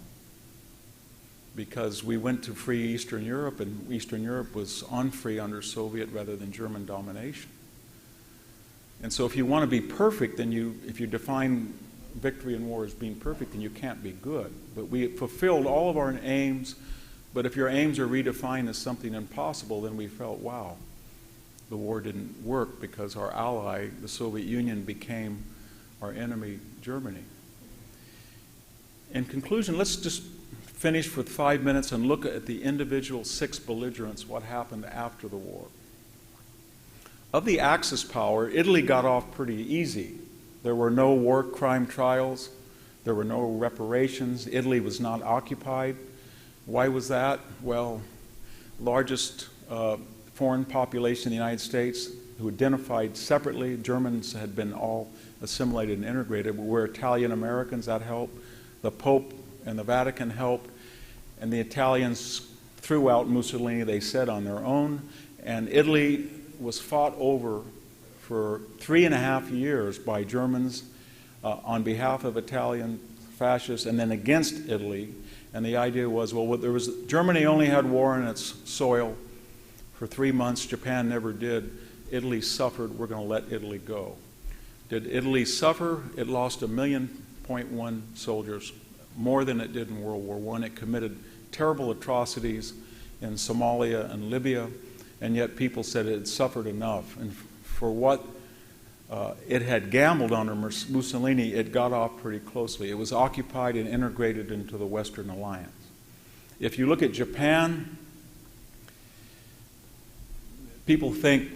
because we went to free Eastern Europe, and Eastern Europe was unfree under Soviet rather than German domination. And so if you want to be perfect, then if you define victory in war as being perfect, then you can't be good. But we fulfilled all of our aims, but if your aims are redefined as something impossible, then we felt, wow, the war didn't work because our ally, the Soviet Union, became our enemy, Germany. In conclusion, let's just finish for 5 minutes and look at the individual 6 belligerents, what happened after the war. Of the Axis power, Italy got off pretty easy. There were no war crime trials. There were no reparations. Italy was not occupied. Why was that? Well, largest foreign population in the United States who identified separately. Germans had been all assimilated and integrated. We were Italian Americans, that helped. The Pope and the Vatican helped. And the Italians threw out Mussolini, they said, on their own. And Italy was fought over for 3.5 years by Germans on behalf of Italian fascists and then against Italy. And the idea was, well, Germany only had war in its soil for 3 months. Japan never did. Italy suffered. We're going to let Italy go. Did Italy suffer? It lost 1.1 million soldiers, more than it did in World War I. It committed terrible atrocities in Somalia and Libya, and yet people said it had suffered enough. And for what it had gambled under Mussolini, it got off pretty closely. It was occupied and integrated into the Western Alliance. If you look at Japan, people think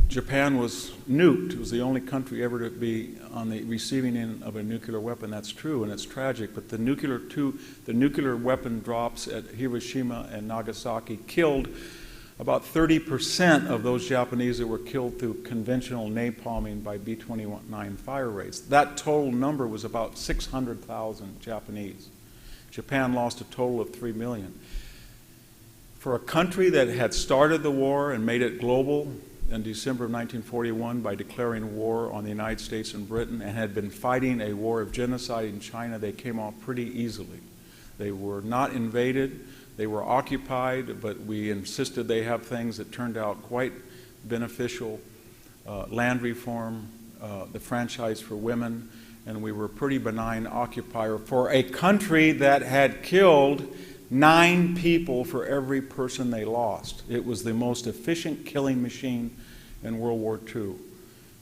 Japan was nuked. It was the only country ever to be on the receiving end of a nuclear weapon. That's true, and it's tragic. But the nuclear weapon drops at Hiroshima and Nagasaki killed about 30% of those Japanese that were killed through conventional napalming by B-29 fire rates. That total number was about 600,000 Japanese. Japan lost a total of 3 million. For a country that had started the war and made it global in December of 1941 by declaring war on the United States and Britain and had been fighting a war of genocide in China, they came off pretty easily. They were not invaded. They were occupied, but we insisted they have things that turned out quite beneficial. Land reform, the franchise for women, and we were a pretty benign occupier for a country that had killed 9 people for every person they lost. It was the most efficient killing machine in World War II.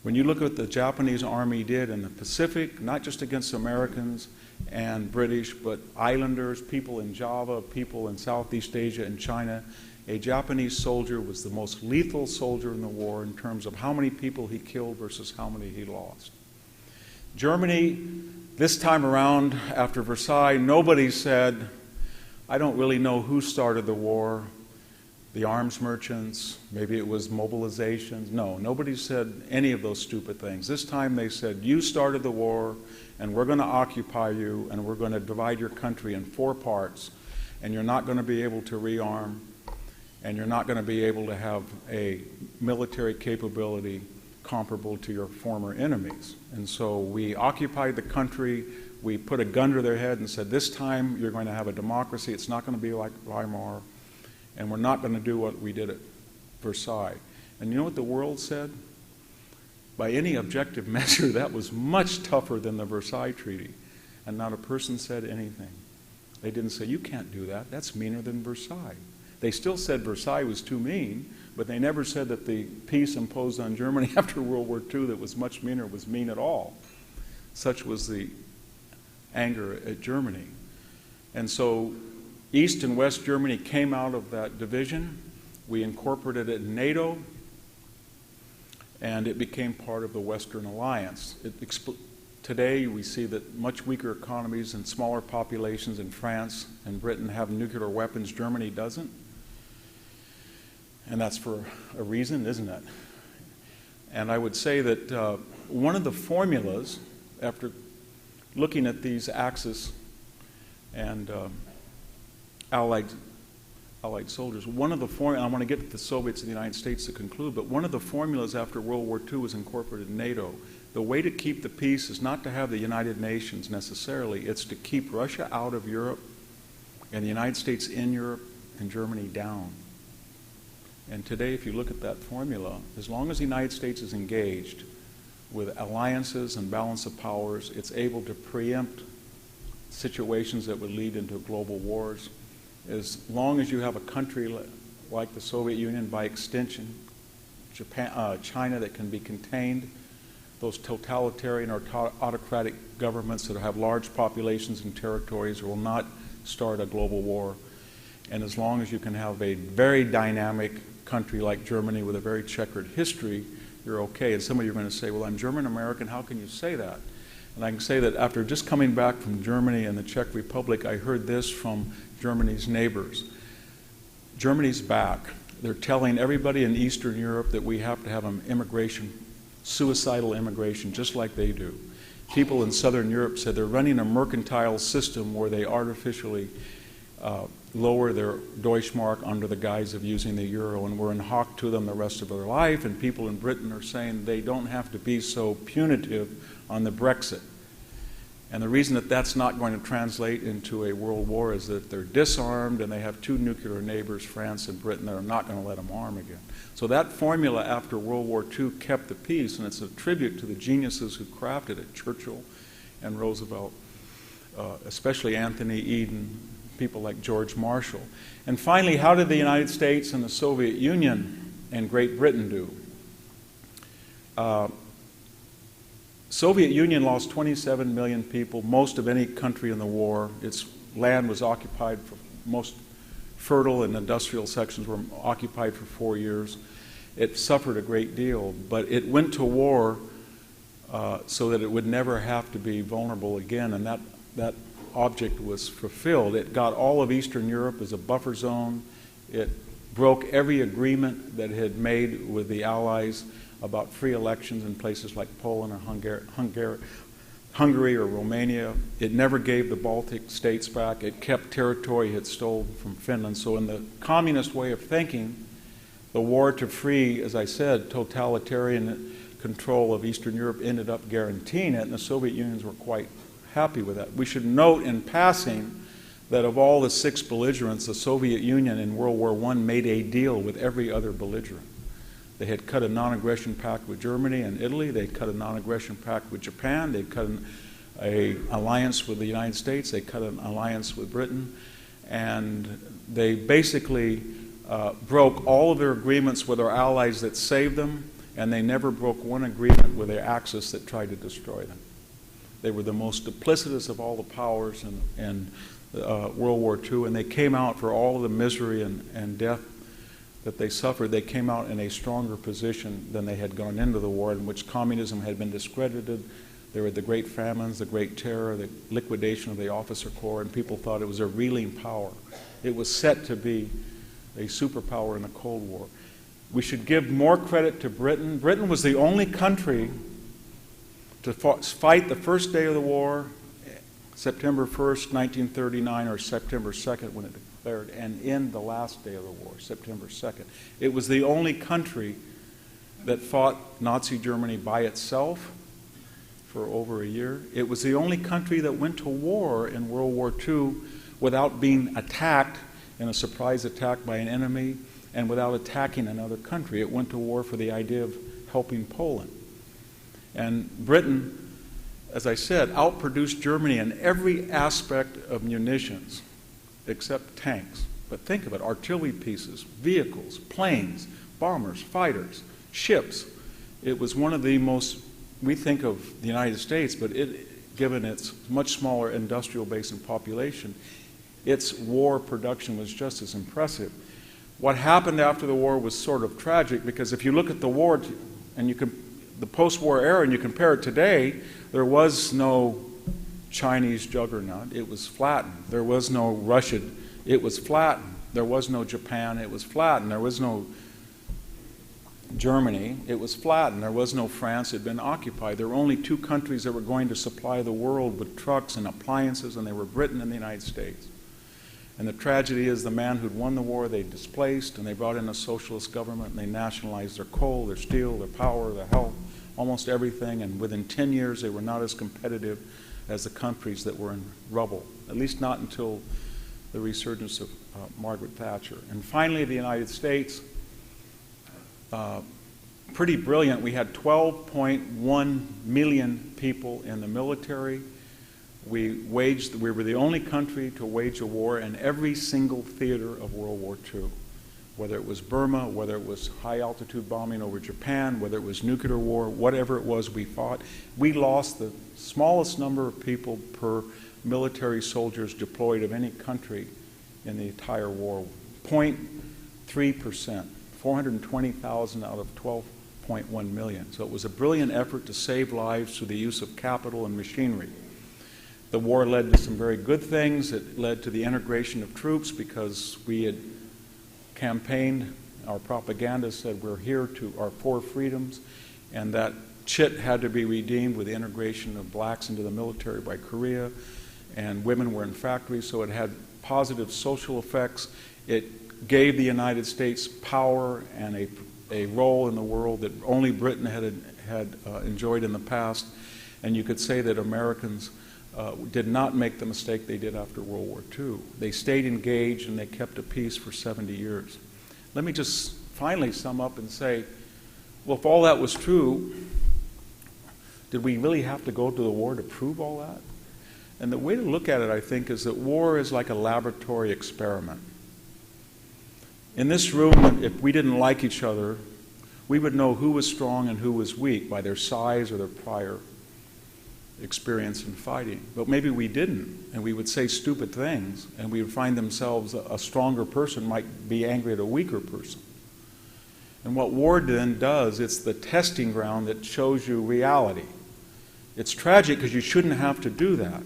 When you look at what the Japanese army did in the Pacific, not just against Americans and British, but islanders, people in Java, people in Southeast Asia and China, a Japanese soldier was the most lethal soldier in the war in terms of how many people he killed versus how many he lost. Germany, this time around after Versailles, nobody said, I don't really know who started the war, the arms merchants, maybe it was mobilizations. No, nobody said any of those stupid things. This time they said, you started the war, and we're going to occupy you, and we're going to divide your country in 4 parts, and you're not going to be able to rearm, and you're not going to be able to have a military capability comparable to your former enemies. And so we occupied the country. We put a gun to their head and said, this time you're going to have a democracy. It's not going to be like Weimar, and we're not going to do what we did at Versailles. And you know what the world said? By any objective measure, that was much tougher than the Versailles Treaty, and not a person said anything. They didn't say, you can't do that. That's meaner than Versailles. They still said Versailles was too mean, but they never said that the peace imposed on Germany after World War II that was much meaner was mean at all. Such was the anger at Germany. And so East and West Germany came out of that division. We incorporated it in NATO. and it became part of the Western alliance. Today, we see that much weaker economies and smaller populations in France and Britain have nuclear weapons. Germany doesn't. And that's for a reason, isn't it? And I would say that one of the formulas, after looking at these Axis and Allied soldiers, one of the formulas, I want to get to the Soviets and the United States to conclude, but one of the formulas after World War II was incorporated in NATO. The way to keep the peace is not to have the United Nations necessarily, it's to keep Russia out of Europe and the United States in Europe and Germany down. And today, if you look at that formula, as long as the United States is engaged with alliances and balance of powers, it's able to preempt situations that would lead into global wars. As long as you have a country like the Soviet Union, by extension, China, that can be contained, those totalitarian or autocratic governments that have large populations and territories will not start a global war. And as long as you can have a very dynamic country like Germany with a very checkered history, you're okay. And some of you are going to say, well, I'm German-American, how can you say that? And I can say that after just coming back from Germany and the Czech Republic, I heard this from Germany's neighbors. Germany's back. They're telling everybody in Eastern Europe that we have to have an immigration, suicidal immigration, just like they do. People in Southern Europe said they're running a mercantile system where they artificially lower their Deutschmark under the guise of using the euro, and we're in hock to them the rest of their life, and people in Britain are saying they don't have to be so punitive on the Brexit. And the reason that that's not going to translate into a world war is that they're disarmed and they have two nuclear neighbors, France and Britain, that are not going to let them arm again. So that formula after World War II kept the peace, and it's a tribute to the geniuses who crafted it, Churchill and Roosevelt, especially Anthony Eden, people like George Marshall. And finally, how did the United States and the Soviet Union and Great Britain do? Soviet Union lost 27 million people, most of any country in the war. Its land was occupied, for most fertile and industrial sections were occupied for 4 years. It suffered a great deal, but it went to war so that it would never have to be vulnerable again, and that object was fulfilled. It got all of Eastern Europe as a buffer zone. It broke every agreement that it had made with the Allies about free elections in places like Poland or Hungary or Romania. It never gave the Baltic states back. It kept territory it had stolen from Finland. So in the communist way of thinking, the war to free, as I said, totalitarian control of Eastern Europe ended up guaranteeing it, and the Soviet Unions were quite happy with that. We should note in passing that of all the 6 belligerents, the Soviet Union in World War I made a deal with every other belligerent. They had cut a non-aggression pact with Germany and Italy. They cut a non-aggression pact with Japan. They cut an alliance with the United States. They cut an alliance with Britain. And they basically broke all of their agreements with our allies that saved them, and they never broke one agreement with the Axis that tried to destroy them. They were the most duplicitous of all the powers in World War II, and they came out for all of the misery and death that they suffered. They came out in a stronger position than they had gone into the war, in which communism had been discredited. There were the great famines, the great terror, the liquidation of the officer corps, and people thought it was a reeling power. It was set to be a superpower in the Cold War. We should give more credit to Britain. Britain was the only country to fight the first day of the war, September 1st, 1939, or September 2nd when it declared, and end the last day of the war, September 2nd. It was the only country that fought Nazi Germany by itself for over a year. It was the only country that went to war in World War II without being attacked in a surprise attack by an enemy and without attacking another country. It went to war for the idea of helping Poland. And Britain, as I said, outproduced Germany in every aspect of munitions except tanks. But think of it, artillery pieces, vehicles, planes, bombers, fighters, ships. It was one of the most, we think of the United States, but given its much smaller industrial base and population, its war production was just as impressive. What happened after the war was sort of tragic, because if you look at the war And the post-war era, and you compare it today, there was no Chinese juggernaut. It was flattened. There was no Russia. It was flattened. There was no Japan. It was flattened. There was no Germany. It was flattened. There was no France. It had been occupied. There were only two countries that were going to supply the world with trucks and appliances, and they were Britain and the United States. And the tragedy is the man who'd won the war, they displaced, and they brought in a socialist government, and they nationalized their coal, their steel, their power, their health, almost everything, and within 10 years they were not as competitive as the countries that were in rubble, at least not until the resurgence of Margaret Thatcher. And finally, the United States, pretty brilliant. We had 12.1 million people in the military. We were the only country to wage a war in every single theater of World War II. Whether it was Burma, whether it was high-altitude bombing over Japan, whether it was nuclear war, whatever it was we fought, we lost the smallest number of people per military soldiers deployed of any country in the entire war. 0.3%, 420,000 out of 12.1 million. So it was a brilliant effort to save lives through the use of capital and machinery. The war led to some very good things. It led to the integration of troops because we had campaigned, our propaganda said we're here to our four freedoms, and that chit had to be redeemed with the integration of blacks into the military by Korea, and women were in factories, so it had positive social effects. It gave the United States power and a role in the world that only Britain had enjoyed in the past, and you could say that Americans did not make the mistake they did after World War II. They stayed engaged and they kept a peace for 70 years. Let me just finally sum up and say, well, if all that was true, did we really have to go to the war to prove all that? And the way to look at it, I think, is that war is like a laboratory experiment. In this room, if we didn't like each other, we would know who was strong and who was weak by their size or their prior experience in fighting. But maybe we didn't, and we would say stupid things, and we would find themselves a stronger person might be angry at a weaker person. And what war then does, it's the testing ground that shows you reality. It's tragic because you shouldn't have to do that.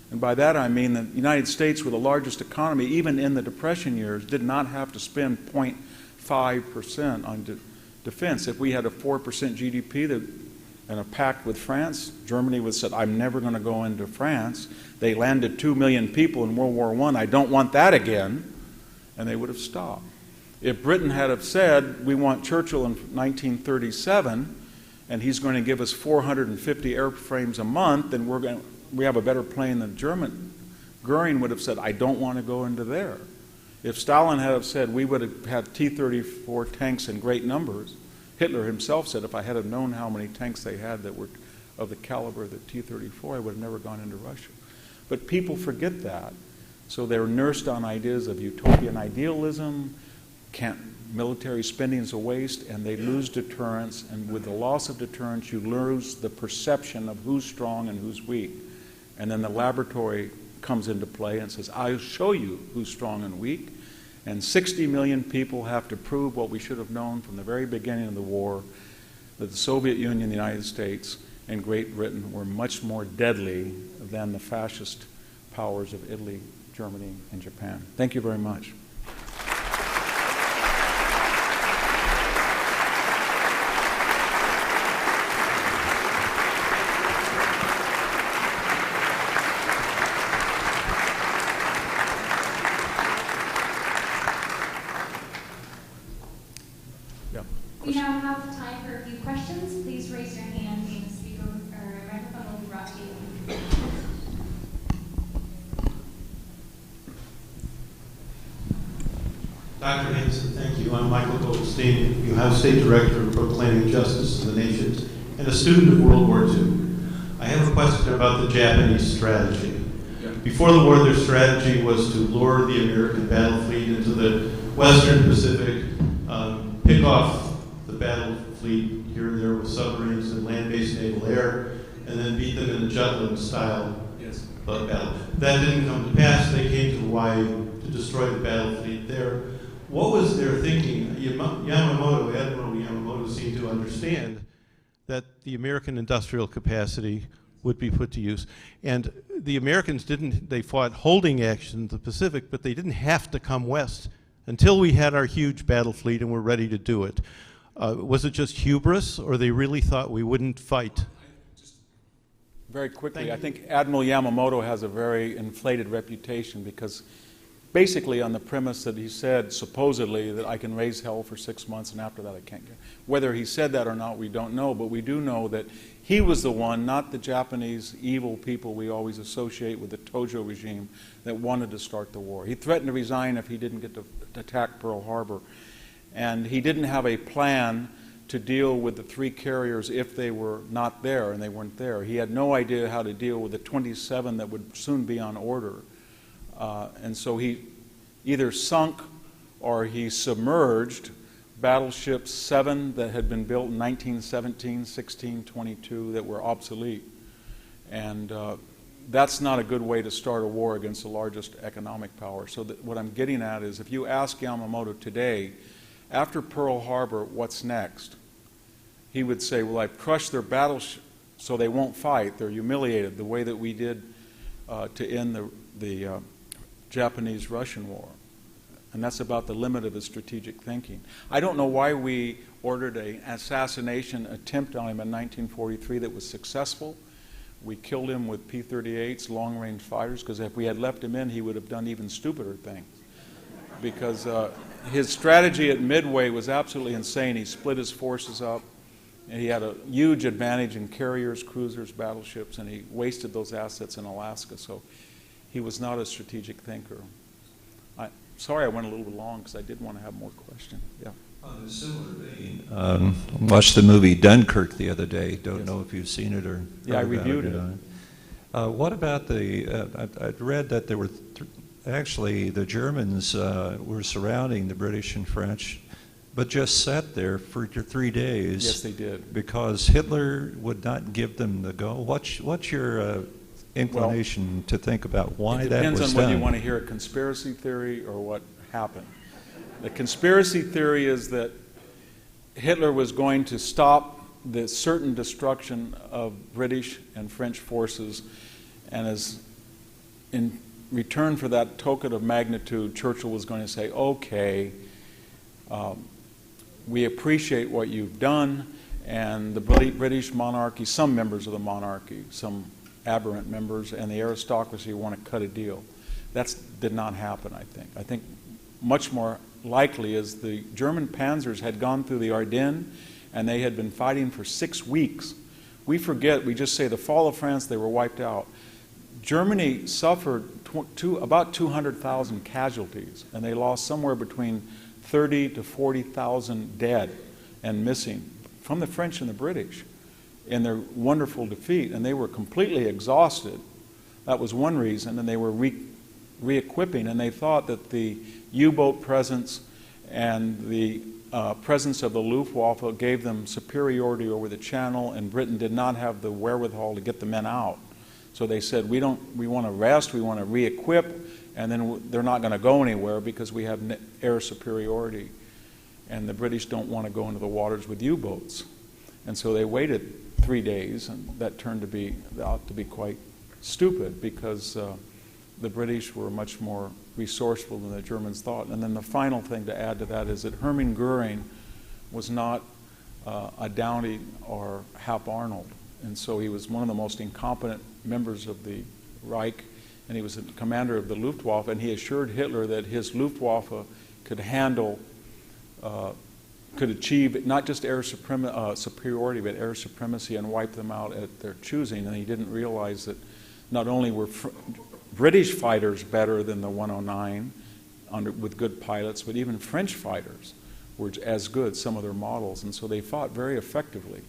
And by that I mean the United States, with the largest economy, even in the Depression years, did not have to spend 0.5% on defense. If we had a 4% GDP and a pact with France, Germany would have said, I'm never going to go into France. They landed 2 million people in World War I. I don't want that again. And they would have stopped. If Britain had have said, we want Churchill in 1937, and he's going to give us 450 airframes a month, then we have a better plane than German, Goering would have said, I don't want to go into there. If Stalin had have said, we would have had T-34 tanks in great numbers, Hitler himself said, if I had have known how many tanks they had that were of the caliber of the T-34, I would have never gone into Russia. But people forget that. So they're nursed on ideas of utopian idealism, military spending is a waste, and they lose deterrence. And with the loss of deterrence, you lose the perception of who's strong and who's weak. And then the laboratory comes into play and says, I'll show you who's strong and weak. And 60 million people have to prove what we should have known from the very beginning of the war, that the Soviet Union, the United States, and Great Britain were much more deadly than the fascist powers of Italy, Germany, and Japan. Thank you very much. We now have time for a few questions. Please raise your hand and a speaker or a microphone will be brought to you. Dr. Hanson, thank you. I'm Michael Goldstein, Ohio State Director of Proclaiming Justice to the Nations and a student of World War II. I have a question about the Japanese strategy. Before the war, their strategy was to lure the American battle fleet into the Western Pacific, pick off the battle fleet here and there with submarines and land-based naval air, and then beat them in a Jutland-style battle. That didn't come to pass. They came to Hawaii to destroy the battle fleet there. What was their thinking? Admiral Yamamoto seemed to understand that the American industrial capacity would be put to use. And the Americans they fought holding action in the Pacific, but they didn't have to come west until we had our huge battle fleet and were ready to do it. Was it just hubris, or they really thought we wouldn't fight? Very quickly, I think Admiral Yamamoto has a very inflated reputation because basically on the premise that he said, supposedly, that I can raise hell for 6 months and after that I can't get. Whether he said that or not, we don't know, but we do know that he was the one, not the Japanese evil people we always associate with the Tojo regime, that wanted to start the war. He threatened to resign if he didn't get to attack Pearl Harbor. And he didn't have a plan to deal with the 3 carriers if they were not there, and they weren't there. He had no idea how to deal with the 27 that would soon be on order. And so he either sunk or he submerged battleships 7 that had been built in 1917, 16, 22 that were obsolete. And that's not a good way to start a war against the largest economic power. So what I'm getting at is if you ask Yamamoto today, after Pearl Harbor, what's next? He would say, well, I've crushed their battleships so they won't fight. They're humiliated the way that we did to end the Japanese-Russian war. And that's about the limit of his strategic thinking. I don't know why we ordered an assassination attempt on him in 1943 that was successful. We killed him with P-38s, long-range fighters, because if we had left him in, he would have done even stupider things. Because his strategy at Midway was absolutely insane. He split his forces up, and he had a huge advantage in carriers, cruisers, battleships, and he wasted those assets in Alaska. So he was not a strategic thinker. Sorry I went a little bit long because I did want to have more questions. Yeah. On a similar vein, watched the movie Dunkirk the other day. Don't know if you've seen it or yeah, I reviewed it. What about I'd read that there were actually the Germans were surrounding the British and French, but just sat there for 3 days. Yes, they did. Because Hitler would not give them the go. What's your inclination to think about why that was done? It depends on whether you want to hear a conspiracy theory or what happened. The conspiracy theory is that Hitler was going to stop the certain destruction of British and French forces, and as in return for that token of magnitude, Churchill was going to say, okay, we appreciate what you've done, and the British monarchy, some members of the monarchy, some aberrant members, and the aristocracy want to cut a deal. That did not happen, I think. I think much more likely is the German panzers had gone through the Ardennes, and they had been fighting for 6 weeks. We forget, we just say the fall of France, they were wiped out. Germany suffered about 200,000 casualties, and they lost somewhere between 30 to 40,000 dead and missing from the French and the British in their wonderful defeat, and they were completely exhausted. That was one reason, and they were re-equipping, and they thought that the U-boat presence and the presence of the Luftwaffe gave them superiority over the Channel, and Britain did not have the wherewithal to get the men out. So they said, we want to rest, we want to re-equip, and then they're not going to go anywhere because we have air superiority. And the British don't want to go into the waters with U-boats. And so they waited 3 days, and that turned out to be quite stupid because the British were much more resourceful than the Germans thought. And then the final thing to add to that is that Hermann Goering was not a Downey or Hap Arnold. And so he was one of the most incompetent members of the Reich, and he was the commander of the Luftwaffe, and he assured Hitler that his Luftwaffe could handle, could achieve not just air superiority, but air supremacy and wipe them out at their choosing. And he didn't realize that not only were British fighters better than the 109 with good pilots, but even French fighters were as good, some of their models. And so they fought very effectively.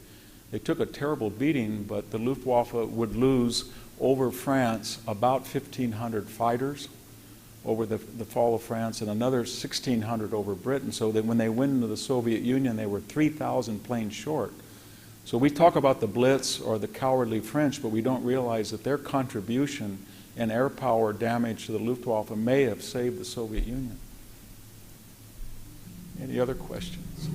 They took a terrible beating, but the Luftwaffe would lose over France about 1,500 fighters over the fall of France and another 1,600 over Britain. So that when they went into the Soviet Union, they were 3,000 planes short. So we talk about the Blitz or the cowardly French, but we don't realize that their contribution in air power damage to the Luftwaffe may have saved the Soviet Union. Any other questions?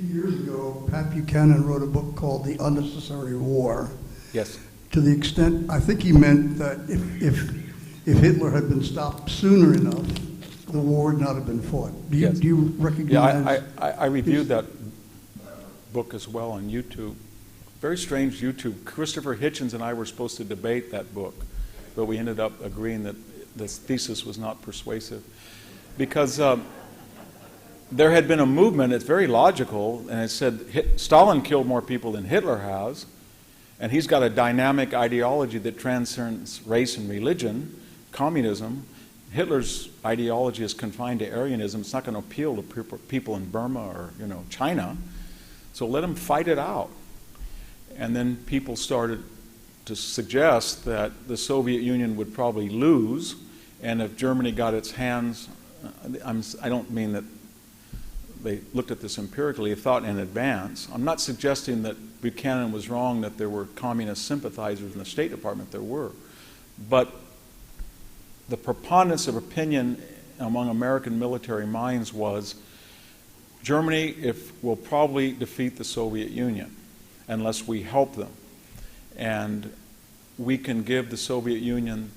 few years ago, Pat Buchanan wrote a book called The Unnecessary War. Yes. To the extent, I think he meant that if Hitler had been stopped sooner enough, the war would not have been fought. Do you recognize? Yeah, I reviewed that book as well on YouTube. Very strange YouTube. Christopher Hitchens and I were supposed to debate that book, but we ended up agreeing that this thesis was not persuasive. Because there had been a movement, it's very logical, and it said Stalin killed more people than Hitler has, and he's got a dynamic ideology that transcends race and religion, communism. Hitler's ideology is confined to Aryanism. It's not going to appeal to people in Burma or China. So let him fight it out. And then people started to suggest that the Soviet Union would probably lose, and if Germany got its hands, I don't mean that they looked at this empirically, they thought in advance. I'm not suggesting that Buchanan was wrong that there were communist sympathizers in the State Department. There were. But the preponderance of opinion among American military minds was Germany will probably defeat the Soviet Union unless we help them. And we can give the Soviet Union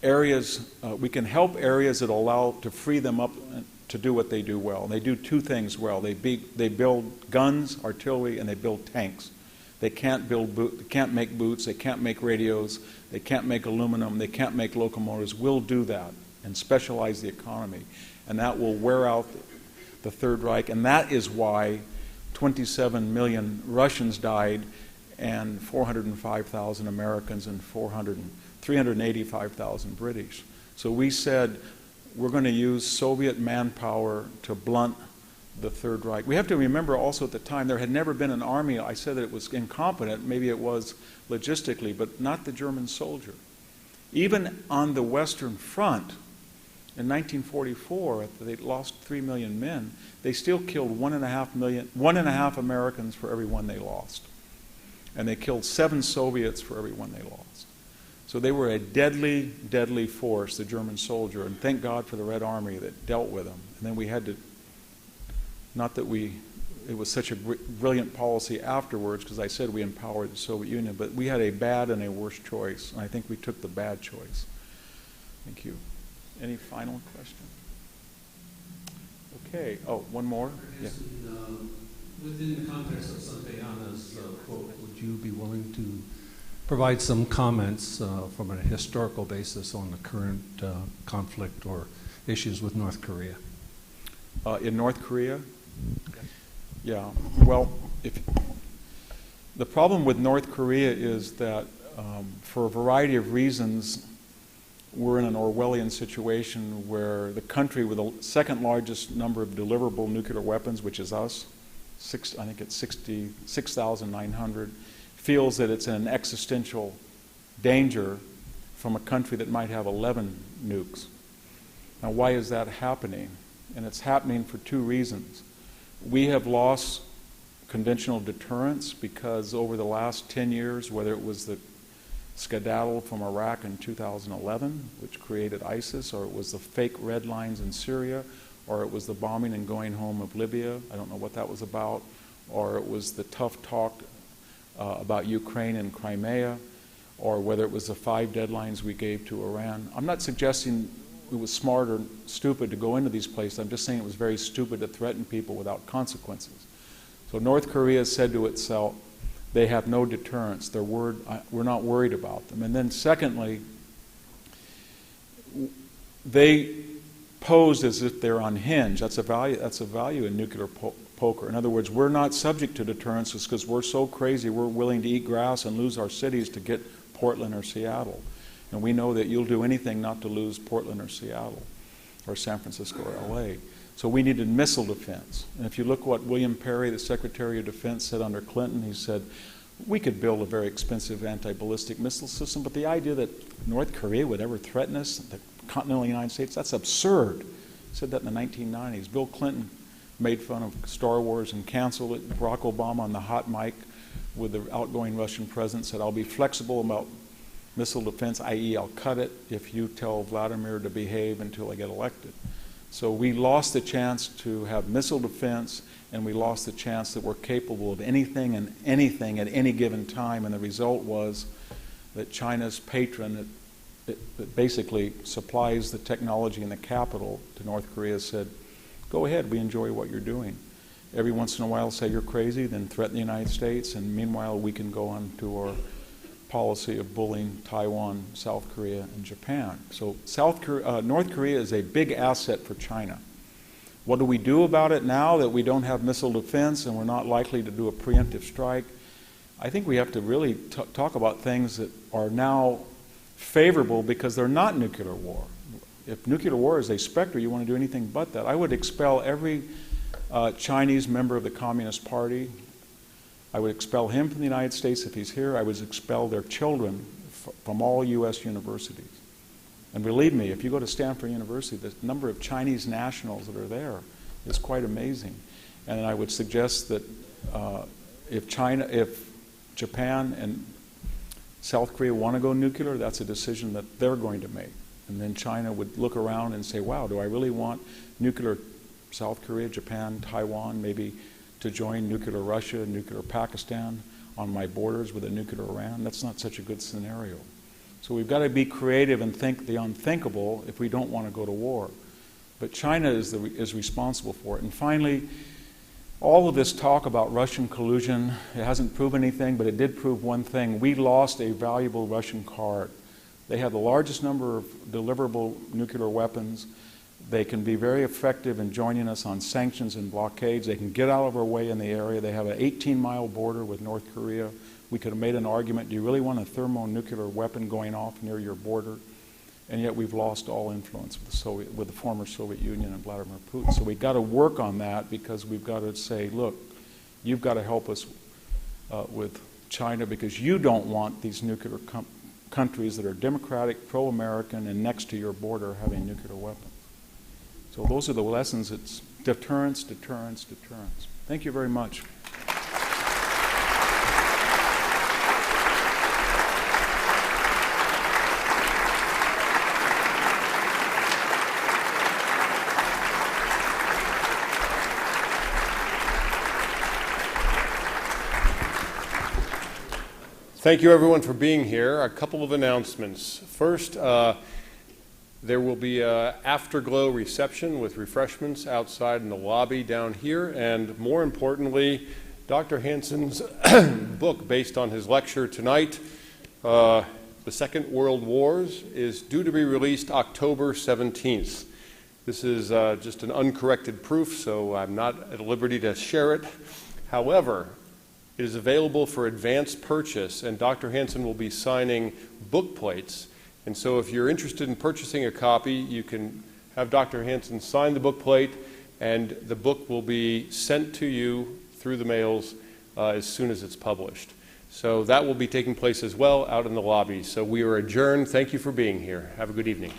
areas, we can help areas that allow to free them up to do what they do well. And they do two things well. They build guns, artillery, and they build tanks. They can't make boots, they can't make radios, they can't make aluminum, they can't make locomotives. We'll do that and specialize the economy. And that will wear out the Third Reich. And that is why 27 million Russians died and 405,000 Americans and 385,000 British. So we said we're going to use Soviet manpower to blunt the Third Reich. We have to remember also at the time there had never been an army. I said that it was incompetent, maybe it was logistically, but not the German soldier. Even on the Western Front in 1944, they lost 3 million men. They still killed 1.5 Americans for every one they lost. And they killed 7 Soviets for every one they lost. So they were a deadly, deadly force, the German soldier, and thank God for the Red Army that dealt with them. And then we had to, not that it was such a brilliant policy afterwards, because I said we empowered the Soviet Union, but we had a bad and a worse choice, and I think we took the bad choice. Thank you. Any final question? Okay. Oh, one more? Yeah. Within the context of Santayana's quote, would you be willing to provide some comments from a historical basis on the current conflict or issues with North Korea? In North Korea? Yeah. Well, the problem with North Korea is that for a variety of reasons, we're in an Orwellian situation where the country with the second largest number of deliverable nuclear weapons, which is us, I think it's 6,900, feels that it's in an existential danger from a country that might have 11 nukes. Now, why is that happening? And it's happening for 2 reasons. We have lost conventional deterrence because over the last 10 years, whether it was the skedaddle from Iraq in 2011, which created ISIS, or it was the fake red lines in Syria, or it was the bombing and going home of Libya, I don't know what that was about, or it was the tough talk about Ukraine and Crimea, or whether it was the 5 deadlines we gave to Iran. I'm not suggesting it was smart or stupid to go into these places. I'm just saying it was very stupid to threaten people without consequences. So North Korea said to itself, they have no deterrence. We're not worried about them. And then secondly, they posed as if they're unhinged. That's a value in nuclear poker. In other words, we're not subject to deterrence because we're so crazy we're willing to eat grass and lose our cities to get Portland or Seattle. And we know that you'll do anything not to lose Portland or Seattle or San Francisco or LA. So we needed missile defense. And if you look what William Perry, the Secretary of Defense, said under Clinton, he said, we could build a very expensive anti-ballistic missile system, but the idea that North Korea would ever threaten us, the continental United States, that's absurd. He said that in the 1990s. Bill Clinton made fun of Star Wars and canceled it. Barack Obama on the hot mic with the outgoing Russian president said, I'll be flexible about missile defense, i.e. I'll cut it if you tell Vladimir to behave until I get elected. So we lost the chance to have missile defense, and we lost the chance that we're capable of anything and anything at any given time, and the result was that China's patron that basically supplies the technology and the capital to North Korea said, go ahead, we enjoy what you're doing. Every once in a while say you're crazy, then threaten the United States, and meanwhile we can go on to our policy of bullying Taiwan, South Korea, and Japan. So North Korea is a big asset for China. What do we do about it now that we don't have missile defense and we're not likely to do a preemptive strike? I think we have to really talk about things that are now favorable because they're not nuclear war. If nuclear war is a specter, you want to do anything but that. I would expel every Chinese member of the Communist Party. I would expel him from the United States if he's here. I would expel their children from all U.S. universities. And believe me, if you go to Stanford University, the number of Chinese nationals that are there is quite amazing. And I would suggest that if Japan and South Korea want to go nuclear, that's a decision that they're going to make. And then China would look around and say, wow, do I really want nuclear South Korea, Japan, Taiwan, maybe to join nuclear Russia, nuclear Pakistan on my borders with a nuclear Iran? That's not such a good scenario. So we've got to be creative and think the unthinkable if we don't want to go to war. But China is responsible for it. And finally, all of this talk about Russian collusion, it hasn't proven anything, but it did prove one thing. We lost a valuable Russian card. They have the largest number of deliverable nuclear weapons. They can be very effective in joining us on sanctions and blockades. They can get out of our way in the area. They have an 18-mile border with North Korea. We could have made an argument, do you really want a thermonuclear weapon going off near your border? And yet we've lost all influence with the former Soviet Union and Vladimir Putin. So we've got to work on that because we've got to say, look, you've got to help us with China because you don't want these nuclear countries that are democratic, pro-American, and next to your border having nuclear weapons. So those are the lessons. It's deterrence, deterrence, deterrence. Thank you very much. Thank you, everyone, for being here. A couple of announcements. First, there will be an afterglow reception with refreshments outside in the lobby down here. And more importantly, Dr. Hanson's book, based on his lecture tonight, The Second World Wars, is due to be released October 17th. This is just an uncorrected proof, so I'm not at liberty to share it. However, it is available for advance purchase, and Dr. Hanson will be signing book plates. And so if you're interested in purchasing a copy, you can have Dr. Hanson sign the book plate, and the book will be sent to you through the mails as soon as it's published. So that will be taking place as well out in the lobby. So we are adjourned. Thank you for being here. Have a good evening.